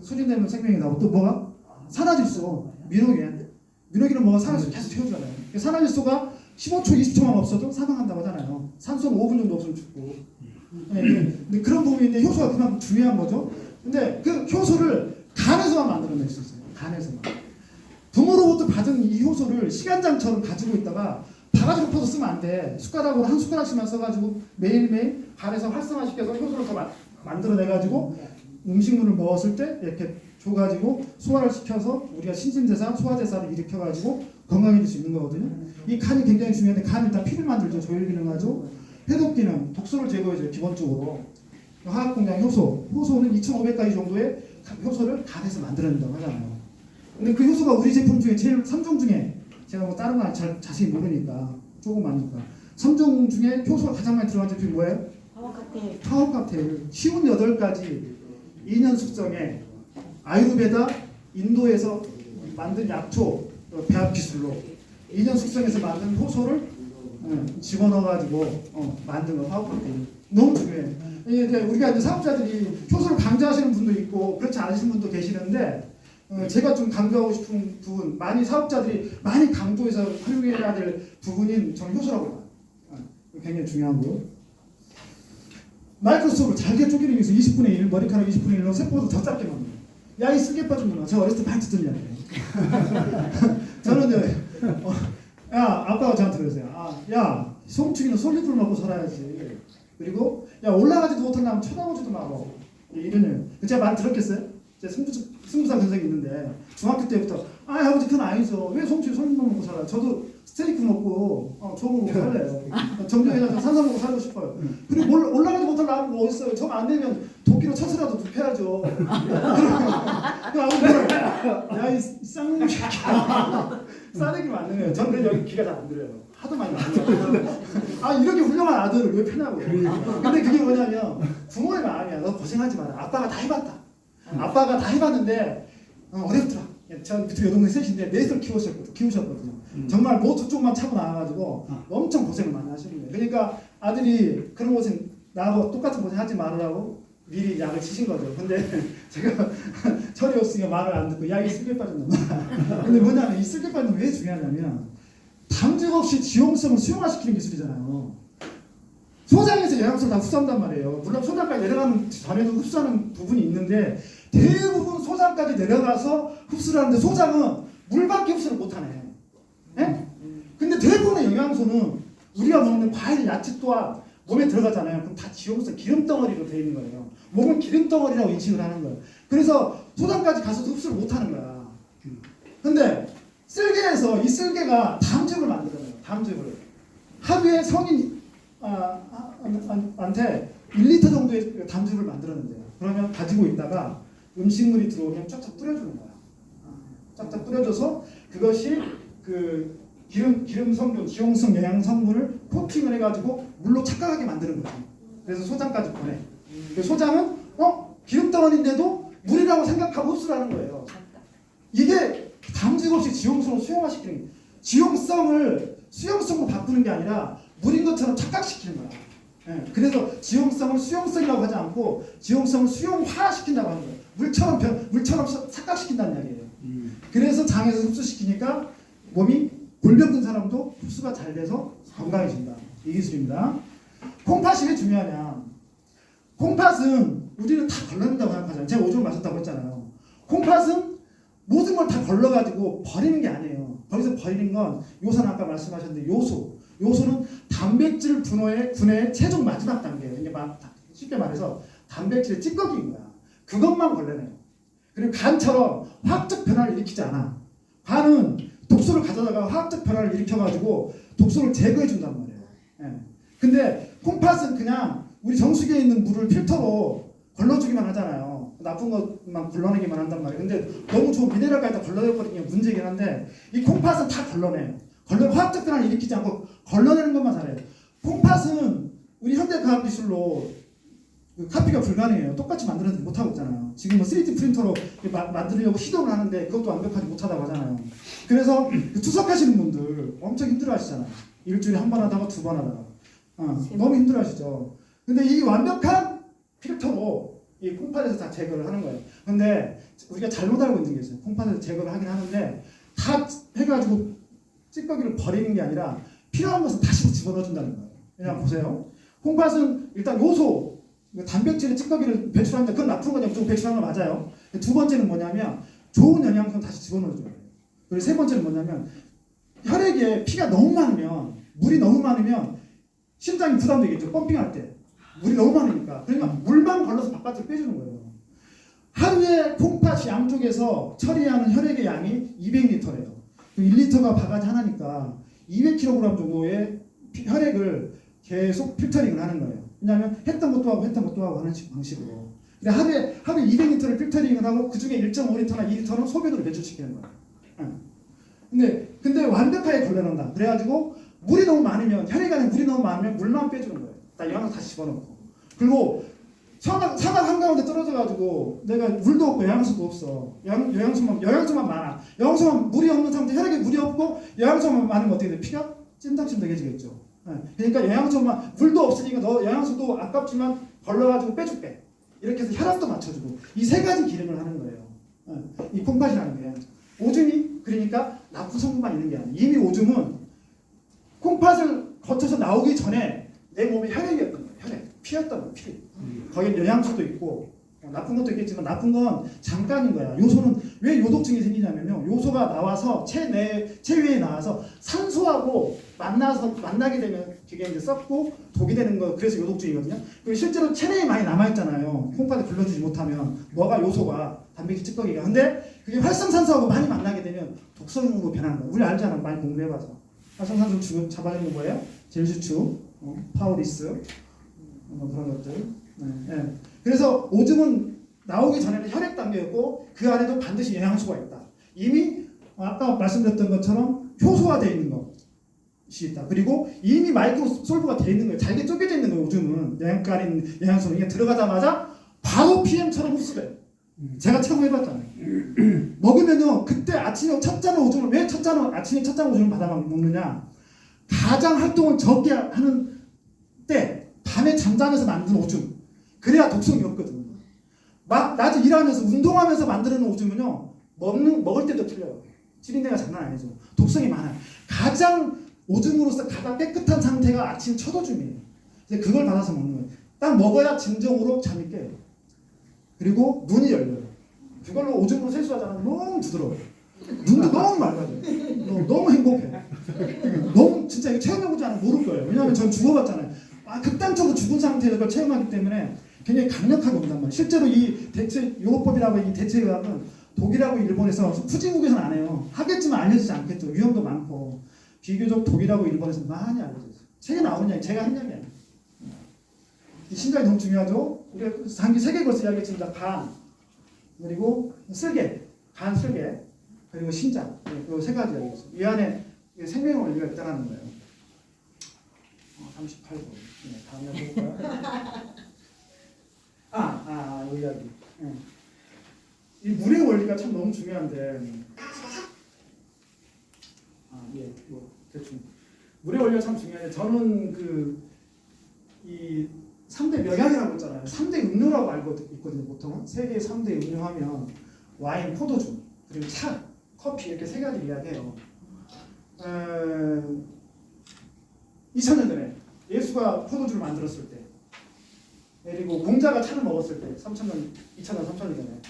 소진되면 생명이 나오고 또 뭐가? 산화질소, 민호기는 뭐가 산화질소 계속 채워주잖아요. 산화질소가 15초, 20초만 없어도 사망한다고 하잖아요. 산소는 5분 정도 없으면 죽고. 근데 그런 부분인데 효소가 그만큼 중요한 거죠. 근데 그 효소를 간에서만 만들어낼 수 있어요. 간에서만. 부모로부터 받은 이 효소를 시간장처럼 가지고 있다가 바가지로 퍼서 쓰면 안 돼. 숟가락으로 한 숟가락씩만 써가지고 매일매일 간에서 활성화시켜서 효소를 더 만들어내가지고 음식물을 먹었을 때 이렇게 줘가지고 소화를 시켜서 우리가 신진대사, 소화대사를 일으켜가지고 건강해질 수 있는 거거든요. 이 간이 굉장히 중요한데 간은 일단 피를 만들죠. 조혈기능하죠. 해독기능, 독소를 제거해줘요. 기본적으로. 화학공장 효소는 2,500가지 정도의 효소를 간에서 만들어낸다고 하잖아요. 근데 그 효소가 우리 제품 중에 제일 3종 중에 제가 뭐 다른 거 잘 자세히 모르니까 조금 아니까. 3종 중에 효소가 가장 많이 들어간 제품이 뭐예요? 파워카테. 파워칵테일. 쉬운 8가지 2년 숙성에 아유르베다 인도에서 만든 약초 배합 기술로 2년 숙성해서 만든 효소를 집어넣어가지고 만든 거 파워칵테일. 너무 중요해. 이제 우리가 이제 사업자들이 효소를 강조하시는 분도 있고 그렇지 않으신 분도 계시는데 제가 좀 강조하고 싶은 부분, 많이 사업자들이 많이 강조해서 활용해야 될 부분인 저는 효소라고 봐요. 굉장히 중요하고, 마이크로소프트로 잘게 쪼개는 위해서 20분의 1, 머리카락 20분의 1로 세포도 더 작게 만들어요. 야, 이 쓸개 빠진 놈아. 제가 어렸을 때 많이 듣던 이야기예요. 저는요, 야, 아빠가 저한테 그러세요. 야, 송충이는 솔잎을 먹고 살아야지. 그리고, 야, 올라가지도 못하려면 쳐다보지도 말고. 이런, 제가 많이 들었겠어요? 제 승부사 근성이 있는데, 중학교 때부터, 아버지, 그건 아니죠. 왜 송충이 솔잎만 먹고 살아요? 저도 스테이크 먹고, 저거 먹고 살래요. 정정해서 산삼 먹고 살고 싶어요. 그리고 올라가지 못하려면 뭐 어딨어요? 정 안 되면 도끼로 쳐서라도 눕혀야죠. 그 아버지, 야, 이 쌍놈 새끼야. 싸대기 맞는 거예요. 저는 여기 귀가 잘 안 들어요. 하도 많이 맞는 이렇게 훌륭한 아들을 왜 패냐고. 근데 그게 뭐냐면 부모의 마음이야. 너 고생하지 마라. 아빠가 다 해봤다. 아빠가 다 해봤는데 어렵더라. 전 그때 여동생 셋인데 넷을 키우셨거든요. 정말 모두 쪽만 차고 나와가지고 엄청 고생을 많이 하시는 거예요. 그러니까 아들이 그런 고생 나하고 똑같은 고생 하지 말으라고 미리 약을 치신 거죠. 근데 제가 철이 없으니까 말을 안 듣고 야, 이 쓸개 빠진 놈. 근데 뭐냐면 이 쓸개 빠진 놈 왜 중요하냐면 담즙 없이 지용성을 수용화시키는 기술이잖아요. 소장에서 영양소를 다 흡수한단 말이에요. 물론 소장까지 내려가는 전에도 흡수하는 부분이 있는데 대부분 소장까지 내려가서 흡수를 하는데 소장은 물밖에 흡수를 못하네. 네? 근데 대부분의 영양소는 우리가 먹는 과일, 야채 또한 몸에 들어가잖아요. 그럼 다 지용성, 기름덩어리로 되어 있는 거예요. 몸은 기름덩어리라고 인식을 하는 거예요. 그래서 소장까지 가서도 흡수를 못하는 거야. 근데 쓸개에서 이 쓸개가 담즙을 만들어내요. 담즙을. 하루에 성인 한테 1리터 정도의 담즙을 만들었는데요. 그러면 가지고 있다가 음식물이 들어오면 쫙쫙 뿌려주는 거야. 쫙쫙 뿌려줘서 그것이 그 기름 성분, 지용성 영양 성분을 코팅을 해가지고 물로 착각하게 만드는 거지. 그래서 소장까지 보내. 소장은 기름 덩어리인데도 물이라고 생각하고 흡수를 하는 거예요. 이게 담즙 없이 지용성을 수용화시키는 거예요. 지용성을 수용성으로 바꾸는 게 아니라 물인 것처럼 착각시키는 거야. 네. 그래서 지용성을 수용성이라고 하지 않고 지용성을 수용화시킨다고 하는 거예요. 물처럼 착각시킨다는 이야기예요. 그래서 장에서 흡수시키니까 몸이 골병 든 사람도 흡수가 잘 돼서 건강해진다. 이 기술입니다. 콩팥이 왜 중요하냐? 콩팥은 우리는 다 걸러낸다고 생각하잖아요. 제가 오줌을 마셨다고 했잖아요. 콩팥은 모든 걸 다 걸러가지고 버리는 게 아니에요. 거기서 버리는 건 요소는 아까 말씀하셨는데 요소는 단백질 분해의 최종 마지막 단계예요. 이게 쉽게 말해서 단백질의 찌꺼기인 거야. 그것만 걸러내요. 그리고 간처럼 화학적 변화를 일으키지 않아. 간은 독소를 가져다가 화학적 변화를 일으켜가지고 독소를 제거해 준단 말이에요. 예. 근데 콩팥은 그냥 우리 정수기에 있는 물을 필터로 걸러주기만 하잖아요. 나쁜 것만 걸러내기만 한단 말이에요. 근데 너무 좋은 미네랄까지 다 걸러내버리는 게 문제긴 한데 이 콩팥은 다 걸러내요. 화학적 변화를 일으키지 않고 걸러내는 것만 잘해요. 콩팥은 우리 현대과학 기술로 카피가 불가능해요. 똑같이 만들어내지 못하고 있잖아요. 지금 뭐 3D 프린터로 만들려고 시도를 하는데 그것도 완벽하지 못하다고 하잖아요. 그래서 투석하시는 분들 엄청 힘들어 하시잖아요. 일주일에 한 번 하다가 두 번 하다가 너무 힘들어 하시죠. 근데 이 완벽한 필터로 이 콩팥에서 다 제거를 하는 거예요. 근데 우리가 잘못 알고 있는 게 있어요. 콩팥에서 제거를 하긴 하는데 다 해가지고 찌꺼기를 버리는 게 아니라 필요한 것은 다시 집어넣어준다는 거예요. 왜냐면 보세요. 콩팥은 일단 요소, 단백질의 찌꺼기를 배출하는데 그건 나쁜 거냐 무조건 배출하는 거 맞아요. 두 번째는 뭐냐면 좋은 영양소는 다시 집어넣어줘야 돼요. 그리고 세 번째는 뭐냐면 혈액에 피가 너무 많으면 물이 너무 많으면 심장이 부담되겠죠. 펌핑할 때 물이 너무 많으니까. 그러니까 물만 걸러서 바깥으로 빼주는 거예요. 하루에 콩팥 양쪽에서 처리하는 혈액의 양이 200리터래요. 1리터가 바가지 하나니까 200kg 정도의 혈액을 계속 필터링을 하는 거예요. 왜냐하면 했던 것도 하고 하는 방식으로. 근데 하루에 200리터를 필터링을 하고 그 중에 1.5리터나 2리터는 소변으로 배출시키는 거예요. 근데 완벽하게 걸러낸다. 그래가지고 물이 너무 많으면 혈액 안에 물이 너무 많으면 물만 빼주는 거예요. 나 영양소 다시 집어넣고. 그리고 사막 한가운데 떨어져가지고 내가 물도 없고 영양소도 없어. 영양소만 많아. 영양소만 물이 없는 상태, 혈액에 물이 없고 영양소만 많으면 어떻게 돼? 피가 찐득찐득해지겠죠. 그러니까 영양소만 물도 없으니까 너 영양소도 아깝지만 걸러가지고 빼줄게. 이렇게 해서 혈압도 맞춰주고 이 세 가지 기능을 하는 거예요. 이 콩팥이라는 게 오줌이 그러니까 나쁜 성분만 있는 게 아니에요. 이미 오줌은 콩팥을 거쳐서 나오기 전에 내 몸에 혈액이었던 거예요. 혈액, 피였던 거예요. 피. 거기에 영양소도 있고 나쁜 것도 있겠지만 나쁜 건 잠깐인 거야. 요소는 왜 요독증이 생기냐면요. 요소가 나와서 체외에 나와서 산소하고 만나게 되면 그게 이제 썩고 독이 되는 거. 그래서 요독증이거든요. 그리고 실제로 체내에 많이 남아 있잖아요. 콩팥에 불러주지 못하면 뭐가 요소가 단백질 찌꺼기가. 근데 그게 활성산소하고 많이 만나게 되면 독성으로 변하는 거야. 우리 알잖아. 많이 공부해봐서. 활성산소 지금 잡아주는 거예요. 젤주추, 파우리스 그런 것들. 네. 그래서 오줌은 나오기 전에는 혈액 단계였고 그 안에도 반드시 영양소가 있다. 이미 아까 말씀드렸던 것처럼 효소화되어 있는 것이 있다. 그리고 이미 마이크로솔브가 되어 있는 거예요. 잘게 쪼개져 있는 거예요. 오줌은 영양소는 이게 들어가자마자 바로 PM처럼 흡수돼요. 제가 체험해봤잖아요. 먹으면요 그때 아침에 첫 잔 오줌을 왜 아침에 첫 잔 오줌을 받아 먹느냐? 가장 활동을 적게 하는 때 밤에 잠자면서 만든 오줌. 그래야 독성이 없거든요. 막 낮에 일하면서 운동하면서 만드는 오줌은요 먹을 때도 틀려요. 찌린내가 장난 아니죠. 독성이 많아요. 가장 오줌으로서 가장 깨끗한 상태가 아침 첫 오줌이에요. 이제 그걸 받아서 먹는 거예요. 딱 먹어야 진정으로 잠이 깨요. 그리고 눈이 열려요. 그걸로 오줌으로 세수하잖아요. 너무 부드러워요. 눈도 너무 맑아져요. 너무 행복해. 너무 진짜 이거 체험해보지 않으면 모를 거예요. 왜냐하면 전 죽어봤잖아요. 극단적으로 죽은 상태에서 그걸 체험하기 때문에 굉장히 강력하게 온단 말이에요. 실제로 이 요법이라고 이 대체의학은 독일하고 일본에서 후진국에서는 안 해요. 하겠지만 알려지지 않겠죠. 위험도 많고. 비교적 독일하고 일본에서 많이 알려져 있어요. 책에 나오는 이야기, 제가 한 이야기 아니에요. 이 신장이 너무 중요하죠. 우리가 장기 3개 걸서 이야기했습니다. 간, 그리고 쓸개, 간, 쓸개, 그리고 신장. 그 세 가지 이야기했어요. 이 안에 생명의 원리가 있다는 거예요. 38분. 네, 다음에 볼까요? 이 이야기. 이 물의 원리가 참 너무 중요한데. 대충. 물의 원리가 참 중요한데, 저는 이 3대 명약이라고 했잖아요. 3대 음료라고 알고 있거든요, 보통은. 세계 3대 음료 하면 와인, 포도주, 그리고 차, 커피 이렇게 세 가지 이야기해요. 2000년 전에 예수가 포도주를 만들었을 때, 그리고 공자가 차를 먹었을 때, 2000년 전에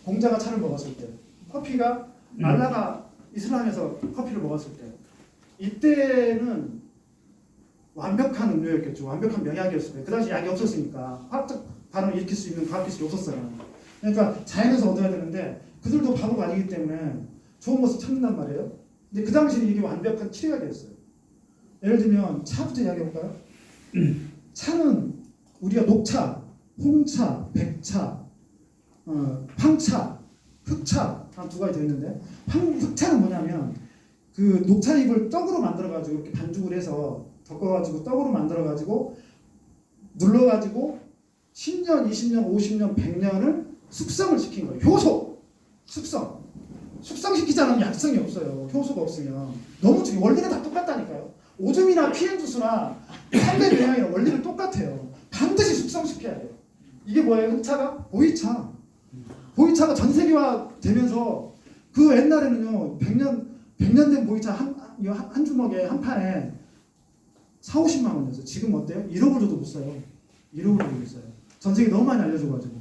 공자가 차를 먹었을 때, 커피가 알라가 이슬람에서 커피를 먹었을 때, 이때는 완벽한 음료였겠죠. 완벽한 명약이었을 거예요. 그 당시 약이 없었으니까 화학적 반응을 일으킬 수 있는 과학 기술이 없었어요. 그러니까 자연에서 얻어야 되는데 그들도 바보가 아니기 때문에 좋은 것을 찾는단 말이에요. 근데 그 당시에 이게 완벽한 치료약이었어요. 예를 들면 차부터 이야기해볼까요? 차는 우리가 녹차, 홍차, 백차, 황차, 흑차 한 두 가지 되어 있는데 흑차는 뭐냐면 그 녹차잎을 떡으로 만들어가지고 이렇게 반죽을 해서 덮어가지고 떡으로 만들어가지고 눌러가지고 10년, 20년, 50년, 100년을 숙성을 시킨 거예요. 효소! 숙성시키지 않으면 약성이 없어요. 효소가 없으면. 너무 중요해요. 원리는 다 똑같다니까요. 오줌이나 피임주스나 3대 명약이나 원리는 똑같아요. 반드시 숙성시켜야 돼요. 이게 뭐예요? 흑차가? 보이차. 보이차가 전 세계화 되면서 그 옛날에는요 100년 된 보이차 한 주먹에 한 판에 4, 50만 원이었어요. 지금 어때요? 1억을 줘도 못 사요. 1억을 줘도 못 사요. 전 세계 너무 많이 알려줘가지고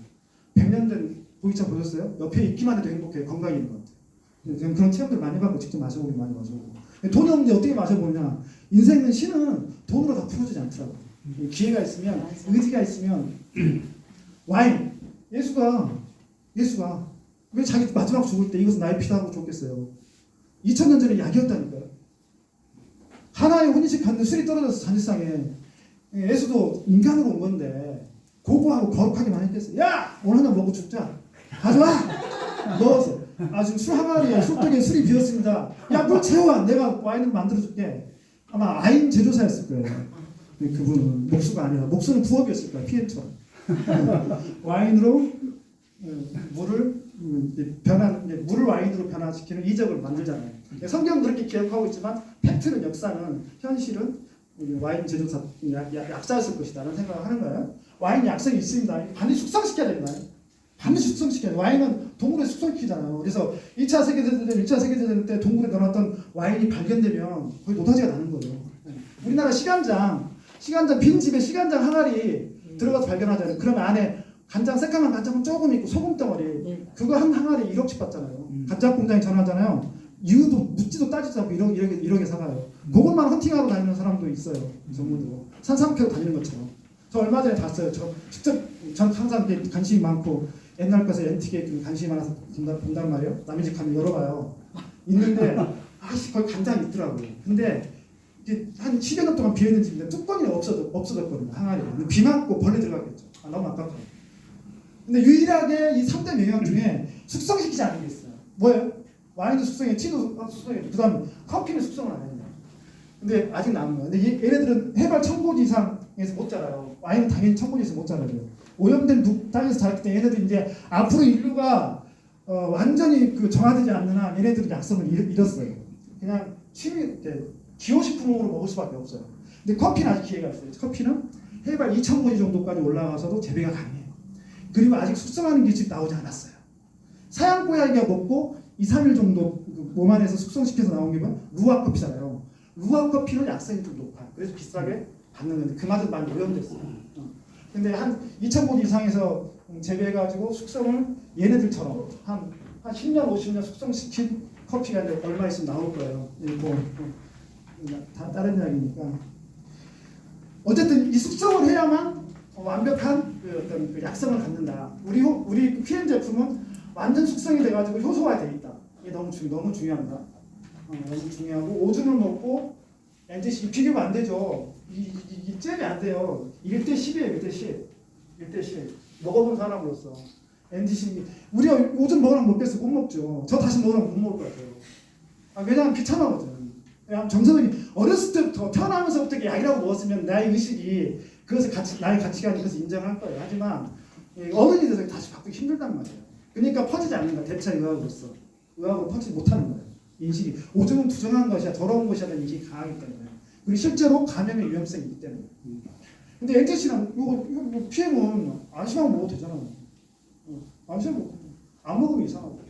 100년 된 보이차 보셨어요? 옆에 있기만 해도 행복해요. 건강이 있는 것 같아요. 그런 체험들 많이 받고 직접 마셔보기 많이 마셔보고. 돈이 없는데 어떻게 마셔보냐. 인생은 신은 돈으로 다 풀어주지 않더라고요. 기회가 있으면 의지가 있으면 와인. 예수가 왜 자기 마지막 죽을 때 이것은 나의 피다 하고 죽겠어요. 2000년 전에 약이었다니까요. 하나의 혼인식 갔는데 술이 떨어져서 잔치상에 예수도 인간으로 온 건데 고고하고 거룩하게만 했겠어요. 야! 오늘 하나 먹고 죽자. 가져와! 넣어서. 아 지금 술 항아리에 술독에 술이 비었습니다. 야 물 채워. 내가 와인을 만들어줄게. 아마 와인 제조사였을 거예요. 근데 그분은 목수가 아니라 목수는 부업이었을 거예요. 피해처럼. 와인으로 물을 물을 와인으로 변화시키는 이적을 만들잖아요. 성경은 그렇게 기록하고 있지만 팩트는 역사는 현실은 와인 제조사 약사였을 것이다라는 생각을 하는 거예요. 와인 약성이 있습니다. 반드시 숙성시켜야 됩니다. 반드시 숙성시켜야 돼요. 와인은 동굴에 숙성시키잖아요. 그래서 2차 세계대전 때 동굴에 넣어놨던 와인이 발견되면 거의 노다지가 나는 거예요. 우리나라 시간장 빈집에 시간장 항아리 들어가서 발견하잖아요. 그러면 안에 간장 새까만 간장은 조금 있고 소금 덩어리 그거 한 항아리 1억씩 받잖아요. 간장 공장에 전화하잖아요. 이유도 묻지도 따지도 않고 1억에 사가요. 그것만 헌팅하러 다니는 사람도 있어요. 전문으로 산삼캐로 다니는 것처럼. 저 얼마 전에 봤어요. 저 직접 전 항상 관심이 많고 옛날 것에 앤틱에 관심이 많아서 본단 말이에요. 남의 집 가면 열어봐요. 있는데 아씨 거기 간장이 있더라고요. 근데 한 10여 년 동안 비어있는 집인데 뚜껑이 없어졌거든요. 항아리. 비 맞고 벌레 들어갔겠죠. 너무 아깝죠. 근데 유일하게 이 3대 영양 중에 숙성시키지 않는 게 있어요. 뭐예요? 와인도 숙성해, 티도 숙성해. 그 다음에 커피는 숙성을 안 해요. 근데 아직 남은 거예요. 근데 얘네들은 해발 1000고지 이상에서 못 자라요. 와인은 당연히 1000고지에서 못 자라요. 오염된 땅에서 자랐기 때문에 얘네들이 이제 앞으로 인류가 완전히 정화되지 않는 한 얘네들은 약성을 잃었어요. 그냥 기호식품으로 먹을 수밖에 없어요. 근데 커피는 아직 기회가 있어요. 커피는 해발 2000고지 정도까지 올라가서도 재배가 가능해요. 그리고 아직 숙성하는 기술이 나오지 않았어요. 사양 고양이가 먹고 2, 3일 정도 몸 안에서 숙성시켜서 나온 게 루아 커피잖아요. 루아 커피는 약성이 좀 높아요. 그래서 비싸게 받는 건데 그마저 많이 오염됐어요. 근데 한 2000고지 이상에서 재배해가지고 숙성을 얘네들처럼 한 10년, 50년 숙성시킨 커피가 이제 얼마 있으면 나올 거예요. 다 다른 이야기니까. 어쨌든 이 숙성을 해야만 완벽한 어떤 약성을 갖는다. 우리 PM 제품은 완전 숙성이 돼가지고 효소화돼 있다. 이게 너무 중요합니다. 너무 중요하고 오줌을 먹고 NTC 비교가 안 되죠. 이 잽이 안 돼요. 1대 10이에요. 1대 10. 1대 10. 먹어본 사람으로서 NTC 우리가 오줌 먹으라면 먹겠어? 못 먹죠. 저 다시 먹으라면 못 먹을 것 같아요. 왜냐하면 비참하거든. 정선생이 어렸을 때부터 태어나면서부터 약이라고 먹었으면 나의 의식이 그것을 나의 가치관이 그것을 인정할 거예요. 하지만 어른이 돼서 다시 바꾸기 힘들단 말이에요. 그러니까 퍼지지 않는다. 대차 의학으로서. 의학으로 퍼지지 못하는 거예요. 인식이. 오줌은 부정한 것이야. 더러운 것이라는 인식이 강하기 때문에. 그리고 실제로 감염의 위험성이 있기 때문에. 근데 NTC는 이거 PM은 안심하고 먹어도 되잖아요. 안심하고 안 먹으면 이상하고.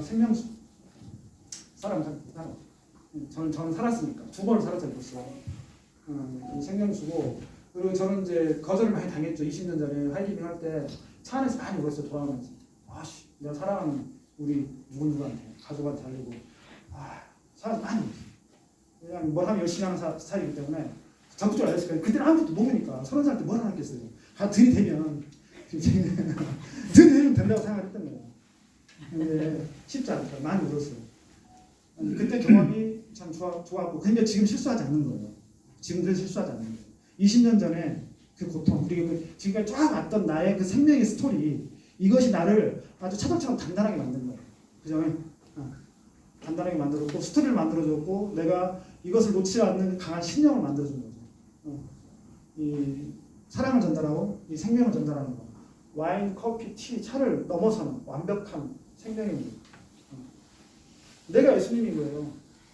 생명수. 사람. 저는 살았으니까 2번을 살았잖아요. 벌써. 생명수고 그리고 저는 이제 거절을 많이 당했죠. 20년 전에 하이리빙 할 때 차 안에서 많이 울었어요. 돌아가면서 아씨 내가 사랑하는 우리 누구한테 가족한테 알리고 사람 많이 울었어요. 왜냐하면 뭘 하면 열심히 하는 스타일이기 때문에 적극적으로 알렸을 거예요. 그때는 아무것도 모르니까 30살 때 뭘 하겠어요. 다 들이대면 된다고 생각했던 거예요. 근데 쉽지 않다. 많이 울었어요. 그때 경험이 참 좋았고 그러니까 지금 실수하지 않는 거예요. 지금도 실수하지 않는 거예요. 20년 전에 그 고통, 우리가 지금까지 쫙 왔던 나의 그 생명의 스토리 이것이 나를 아주 차돌처럼 단단하게 만든 거예요. 그죠? 단단하게 만들었고 스토리를 만들어줬고 내가 이것을 놓치지 않는 강한 신념을 만들어준 거죠. 이 사랑을 전달하고 이 생명을 전달하는 거. 와인, 커피, 티, 차를 넘어서는 완벽한 생명의 물. 내가 예수님인 거예요.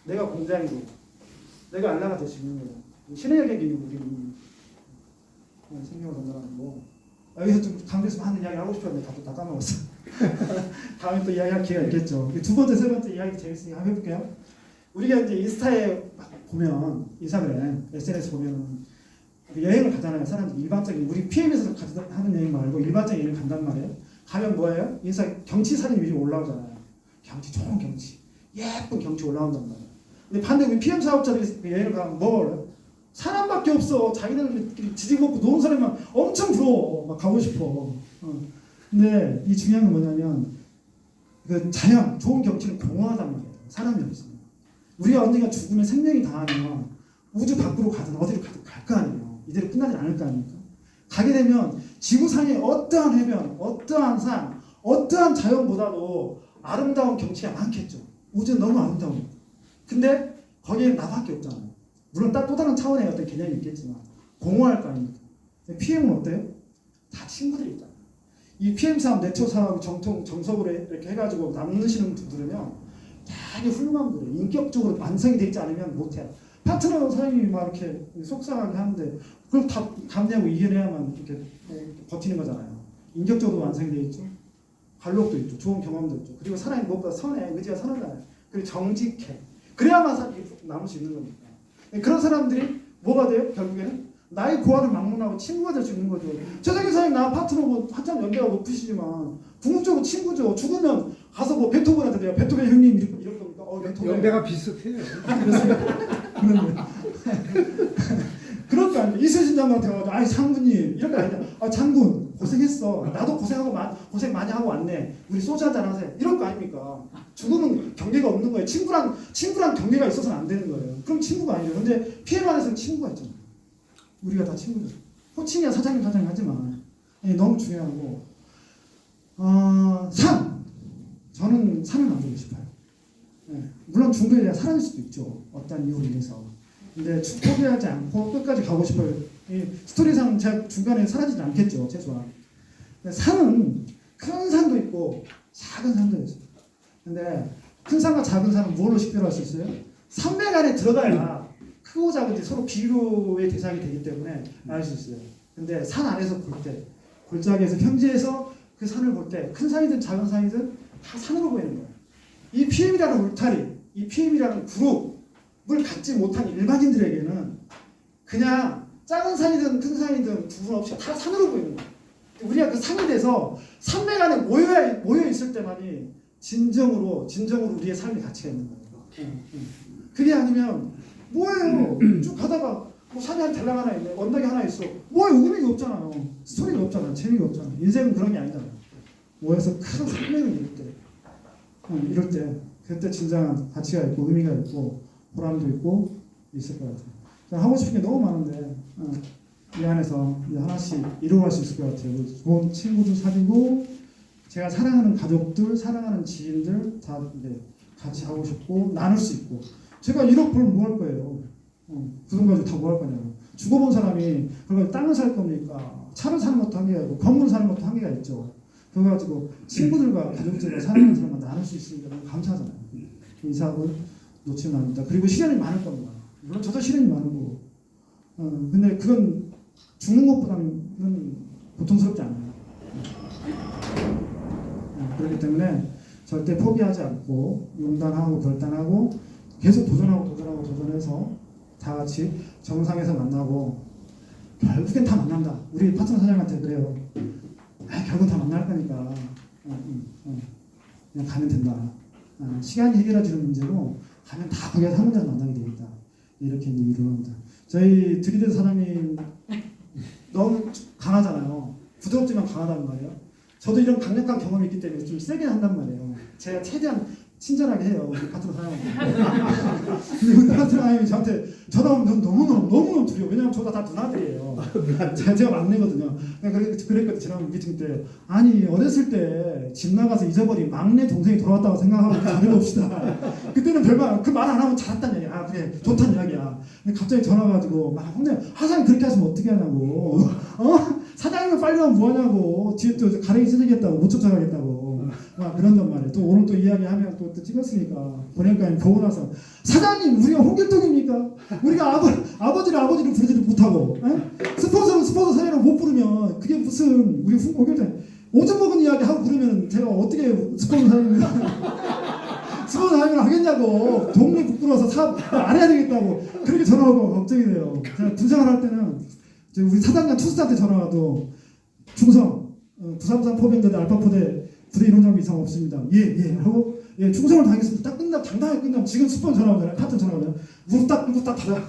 내가 공장이고 내가 알라가 될 수 있는 거예요. 신의 영역이 우리 생명을 전달하는 거. 여기서 좀 강조해서 많은 이야기 하고 싶었는데 다 까먹었어. 다음에 또 이야기할 기회가 있겠죠. 두 번째, 세 번째 이야기 재밌으니까 한번 해볼게요. 우리가 이제 인스타에 보면 인스타그램, SNS 보면 여행을 가잖아요. 사람들이 일반적인 우리 PM에서 하는 여행 말고 일반적인 여행을 간단 말이에요. 가면 뭐예요? 인스타 경치 사진 위주로 올라오잖아요. 경치 좋은 경치, 예쁜 경치 올라온단 말이에요. 근데 반대 우리 PM 사업자들이 여행을 가면 뭘 사람밖에 없어. 자기들끼리 지지고 먹고 노는 사람만 엄청 부러워. 막 가고 싶어. 근데 이 중요한 건 뭐냐면 그 자연, 좋은 경치는 공허하단 말이에요. 사람이 없으면. 우리가 언젠가 죽으면 생명이 다하면 우주 밖으로 가든 어디로 가든 갈 거 아니에요. 이대로 끝나지 않을 거 아닙니까? 가게 되면 지구상의 어떠한 해변, 어떠한 산, 어떠한 자연보다도 아름다운 경치가 많겠죠. 오전 너무 아름다운. 근데 거기에 나밖에 없잖아요. 물론 또 다른 차원의 어떤 개념이 있겠지만 공허할 거 아닙니까? PM은 어때요? 다 친구들이 있잖아요. 이 PM 사업, 네트워크 사업 정석으로 이렇게 해가지고 남으시는 분들은요, 되게 훌륭한 분이에요. 인격적으로 완성이 되지 않으면 못해요. 파트너 사장님이 막 이렇게 속상하게 하는데 그걸 다 감내하고 이겨내야만 이렇게 버티는 거잖아요. 인격적으로 완성이 되어 있죠. 관록도 있죠. 좋은 경험도 있죠. 그리고 사람이 무엇보다 선해, 의지가 선하잖아요. 그리고 정직해. 그래야만 남을 수 있는 겁니다. 그런 사람들이 뭐가 돼요? 결국에는 나의 고아를 막론하고 친구가 될 수 있는 거죠. 최상희 사장님 나 파트너고 한참 연배가 높으시지만 궁극적으로 친구죠. 죽으면 가서 뭐 베토벤한테 내가 베토벤 형님 이럴 겁니까? 베토벤. 연배가 비슷해요. 그런데 그럴 거 아니에요. 이순신 장관한테 와서 아이 장군님 이런 거 아니야. 아 장군 고생했어. 나도 고생 많이 하고 왔네. 우리 소주 한잔 하세요. 이럴 거 아닙니까? 죽음은 경계가 없는 거예요. 친구랑 경계가 있어서는 안 되는 거예요. 그럼 친구가 아니죠. 근데 PM 안에서는 친구가 있잖아요. 우리가 다 친구죠. 호칭이야 사장님 하지만 너무 중요하고 산. 저는 산을 만들고 싶어요. 물론 중도에 사라질 수도 있죠. 어떤 이유로 인해서. 근데 포기하지 않고 끝까지 가고 싶어요. 이 스토리상 제가 중간에 사라지지 않겠죠. 최소한. 근데 산은 큰 산도 있고 작은 산도 있어요. 근데 큰 산과 작은 산은 뭘로 식별할 수 있어요? 산맥 안에 들어가야 크고 작은지 서로 비교의 대상이 되기 때문에 알 수 있어요. 근데 산 안에서 볼 때, 골짜기에서 평지에서 그 산을 볼 때 큰 산이든 작은 산이든 다 산으로 보이는 거예요. 이 PM이라는 울타리, 이 PM이라는 그룹을 갖지 못한 일반인들에게는 그냥 작은 산이든 큰 산이든 구분 없이 다 산으로 보이는 거예요. 우리가 그 산이 돼서 산맥 안에 모여 있을 때만이 진정으로 우리의 삶의 가치가 있는 거예요. 그게 아니면 뭐예요? 쭉 가다가 뭐 산이 한 달랑 하나 있네, 언덕이 하나 있어. 뭐예요? 의미가 없잖아요. 스토리가 없잖아요. 재미가 없잖아요. 인생은 그런 게 아니잖아요. 모여서 큰 산맥을 이럴 때 그때 진정한 가치가 있고 의미가 있고 보람도 있고 있을 것 같아요. 하고 싶은 게 너무 많은데 이 안에서 하나씩 이루어갈 수 있을 것 같아요. 좋은 친구도 사귀고 제가 사랑하는 가족들, 사랑하는 지인들 다 같이 하고 싶고 나눌 수 있고 제가 1억 벌면 뭐 할 거예요? 그 돈 가지고 다 뭐 할 거냐고. 죽어본 사람이 그걸 땅을 살 겁니까? 차를 사는 것도 한계가 있고 건물 사는 것도 한계가 있죠. 그거 가지고 친구들과 가족들과 사랑하는 사람과 나눌 수 있으니까 너무 감사하잖아요. 이 사업을 놓치면 안 됩니다. 그리고 시련이 많을 겁니다. 물론 저도 시련이 많은 거고. 근데 그건 죽는 것보다는 고통스럽지 않아요. 그렇기 때문에 절대 포기하지 않고 용단하고 결단하고 계속 도전해서 다 같이 정상에서 만나고 결국엔 다 만난다. 우리 파트너 사장한테 그래요. 결국은 다 만날 거니까 그냥 가면 된다. 시간이 해결해주는 문제고 가면 다 거기서 한 문제로 만나게 되겠다. 이렇게 위로를 합니다. 저희 드리드 사장님 너무 강하잖아요. 부드럽지만 강하다는 말이에요. 저도 이런 강력한 경험이 있기 때문에 좀 세게 한단 말이에요. 제가 최대한 친절하게 해요. 우리 파트너 사장님한테. 근데 우리 파트너 사장님이 저한테 전화 오면 너무너무 두려워. 왜냐면 저다 누나들이에요. 제가 막내거든요. 그랬거든요. 지난 미팅 때. 아니 어렸을 때 집 나가서 잊어버린 막내 동생이 돌아왔다고 생각하고 잘해봅시다. 그때는 별말 그 말 안 하면 잘했다는 이야기야. 아 그래 좋다는 이야기야. 근데 갑자기 전화 가지고 막 혼내. 사장님 그렇게 하시면 어떻게 하냐고. 사장님은 빨리 하면 뭐하냐고. 뒤에 또 가랭이 찢어지겠다고 못 쫓아가겠다고. 막 그런단 말이에요. 또 오늘 또 이야기하면 또 찍었으니까 보니까 보고 나서 사장님 우리가 홍길동입니까? 우리가 아버지를 부르지도 못하고 스폰서는 스폰서 사장을 못 부르면 그게 무슨 우리 홍길동 오줌 먹은 이야기 하고 그러면 제가 어떻게 스폰서 사장님을 하겠냐고. 동네 부끄러워서 사업 안 해야 되겠다고 그렇게 전화하고 걱정이 돼요. 제가 군생활 할 때는 우리 사단장 투수한테 전화와도 충성 933 포병대 알파 포대 부대 이런 장비 이상 없습니다. 예 하고 충성을 다하겠습니다. 딱 당당하게 끝나면 지금 스폰 전화 오잖아요. 카트 전화 오잖아요. 무릎 딱 닫아.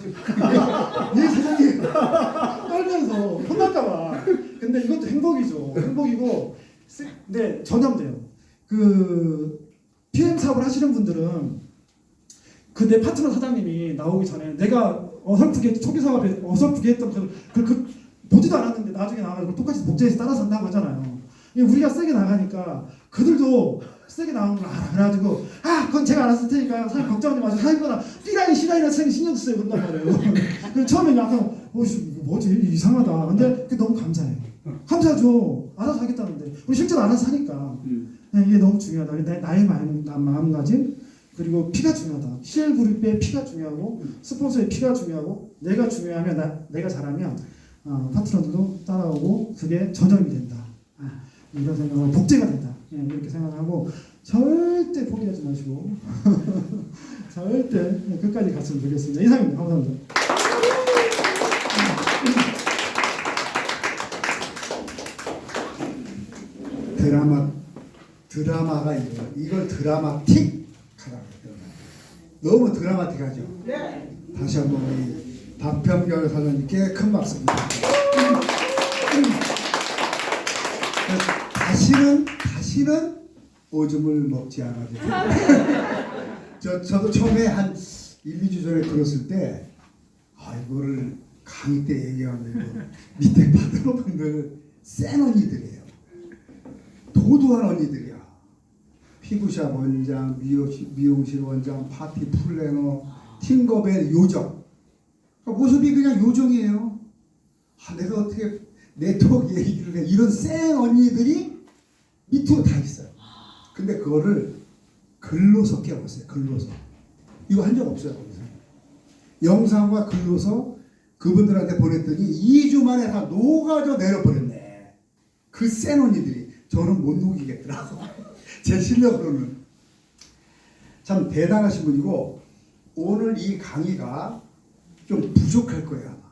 예 사장님 떨면서 혼날까봐. 근데 이것도 행복이고 근데 전염돼요. 그 PM 사업을 하시는 분들은 그 내 파트너 사장님이 나오기 전에 내가 어설프게 초기 사업에 어설프게 했던 그 보지도 않았는데 나중에 나가지고 똑같이 복제해서 따라서 한다고 하잖아요. 우리가 세게 나가니까 그들도 세게 나오는 걸 알아. 그래가지고 그건 제가 알았을 테니까 사실 걱정하지 마세요. 하니거나 D라인 C라인을 신경 쓰세요. 그런단 말이에요. 그래서 처음에 약간 뭐지 이상하다. 근데 그게 너무 감사해요. 감사하죠. 알아서 하겠다는데 우리 실제로 알아서 하니까 이게 너무 중요하다. 나의 마음가짐 그리고 피가 중요하다. CL 그룹의 피가 중요하고 스폰서의 피가 중요하고 내가 중요하면 내가 잘하면 파트너들도 따라오고 그게 전형이 된다. 이런 생각을 복제가 된다. 이렇게 생각하고 절대 포기하지 마시고 절대 끝까지 갔으면 좋겠습니다. 이상입니다. 감사합니다. 드라마가 이걸 드라마틱하다고 해요. 너무 드라마틱하죠. 네. 다시 한번 우리 박평결 사장님께 큰 박수 부탁드립니다. 다시는 오줌을 먹지 않아도 저도 처음에 한 1, 2주 전에 들었을 때 이거를 강의 때 얘기하면 밑에 파트너분들 센 언니들이에요. 도도한 언니들이야. 피부샵 원장, 미용실 원장, 파티 플래너, 팅거벨 요정. 그러니까 모습이 그냥 요정이에요. 내가 어떻게 네트워크 얘기를 해. 이런 센 언니들이 밑으로 다 있어요. 근데 그거를 글로서 깨웠어요. 글로서. 이거 한 적 없어요. 거기서. 영상과 글로서 그분들한테 보냈더니 2주 만에 다 녹아져 내려버렸네. 그 센 언니들이. 저는 못 녹이겠더라고. 제 실력으로는. 참 대단하신 분이고 오늘 이 강의가 좀 부족할 거예요. 아마.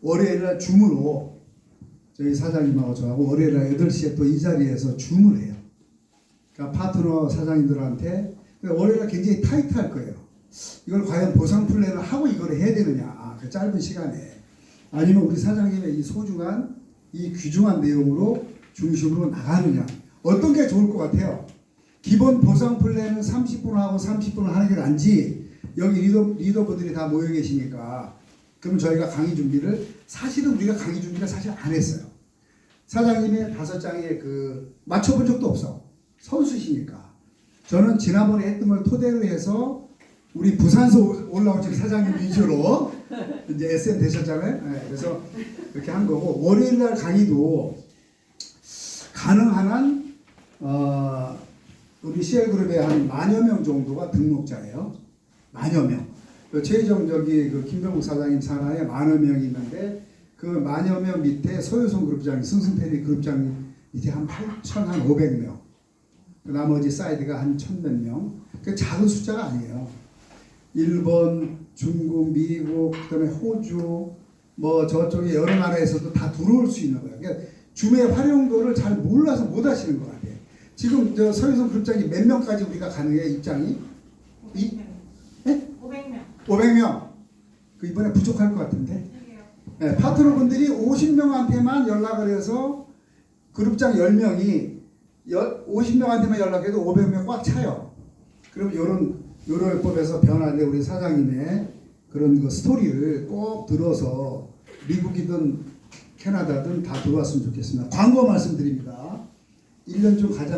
월요일날 줌으로 저희 사장님하고 저하고 월요일날 8시에 또 이 자리에서 줌을 해요. 그러니까 파트너 사장님들한테 월요일날 굉장히 타이트할 거예요. 이걸 과연 보상 플랜을 하고 이걸 해야 되느냐. 그 짧은 시간에. 아니면 우리 사장님의 이 소중한 이 귀중한 내용으로 중심으로 나가느냐. 어떤 게 좋을 것 같아요. 기본 보상 플랜은 30분 하고 30분을 하는 게 난지 여기 리더분들이 다 모여 계시니까 그럼 저희가 강의 준비를 사실은 우리가 강의 준비를 사실 안 했어요. 사장님의 5장에 맞춰본 적도 없어. 선수시니까. 저는 지난번에 했던 걸 토대로 해서 우리 부산서 올라오신 사장님 위주로 이제 SM 되셨잖아요. 네, 그래서 이렇게 한 거고 월요일 날 강의도 가능한 한 우리 CL그룹에 한 10,000여 명 정도가 등록자예요. 10,000여 명. 최희정 김병국 사장님 산하에 10,000여 명이 있는데 그 10,000여 명 밑에 소유성 그룹장, 승승패리 그룹장 밑에 한 8,500명. 그 나머지 사이드가 한 1,000몇 명. 그 작은 숫자가 아니에요. 일본, 중국, 미국, 그다음에 호주, 뭐 저쪽에 여러 나라에서도 다 들어올 수 있는 거예요. 그러니까 줌의 활용도를 잘 몰라서 못 하시는 것 같아요. 지금 저 서유성 그룹장이 몇 명까지 우리가 가능해요? 입장이? 500명. 500명. 그 이번에 부족할 것 같은데. 네, 파트너분들이 50명한테만 연락을 해서 그룹장 10명이 50명한테만 연락해도 500명 꽉 차요. 그럼 요런 법에서 변화된 우리 사장님의 그런 스토리를 꼭 들어서 미국이든 캐나다든 다 들어왔으면 좋겠습니다. 광고 말씀드립니다. 1년 중 가장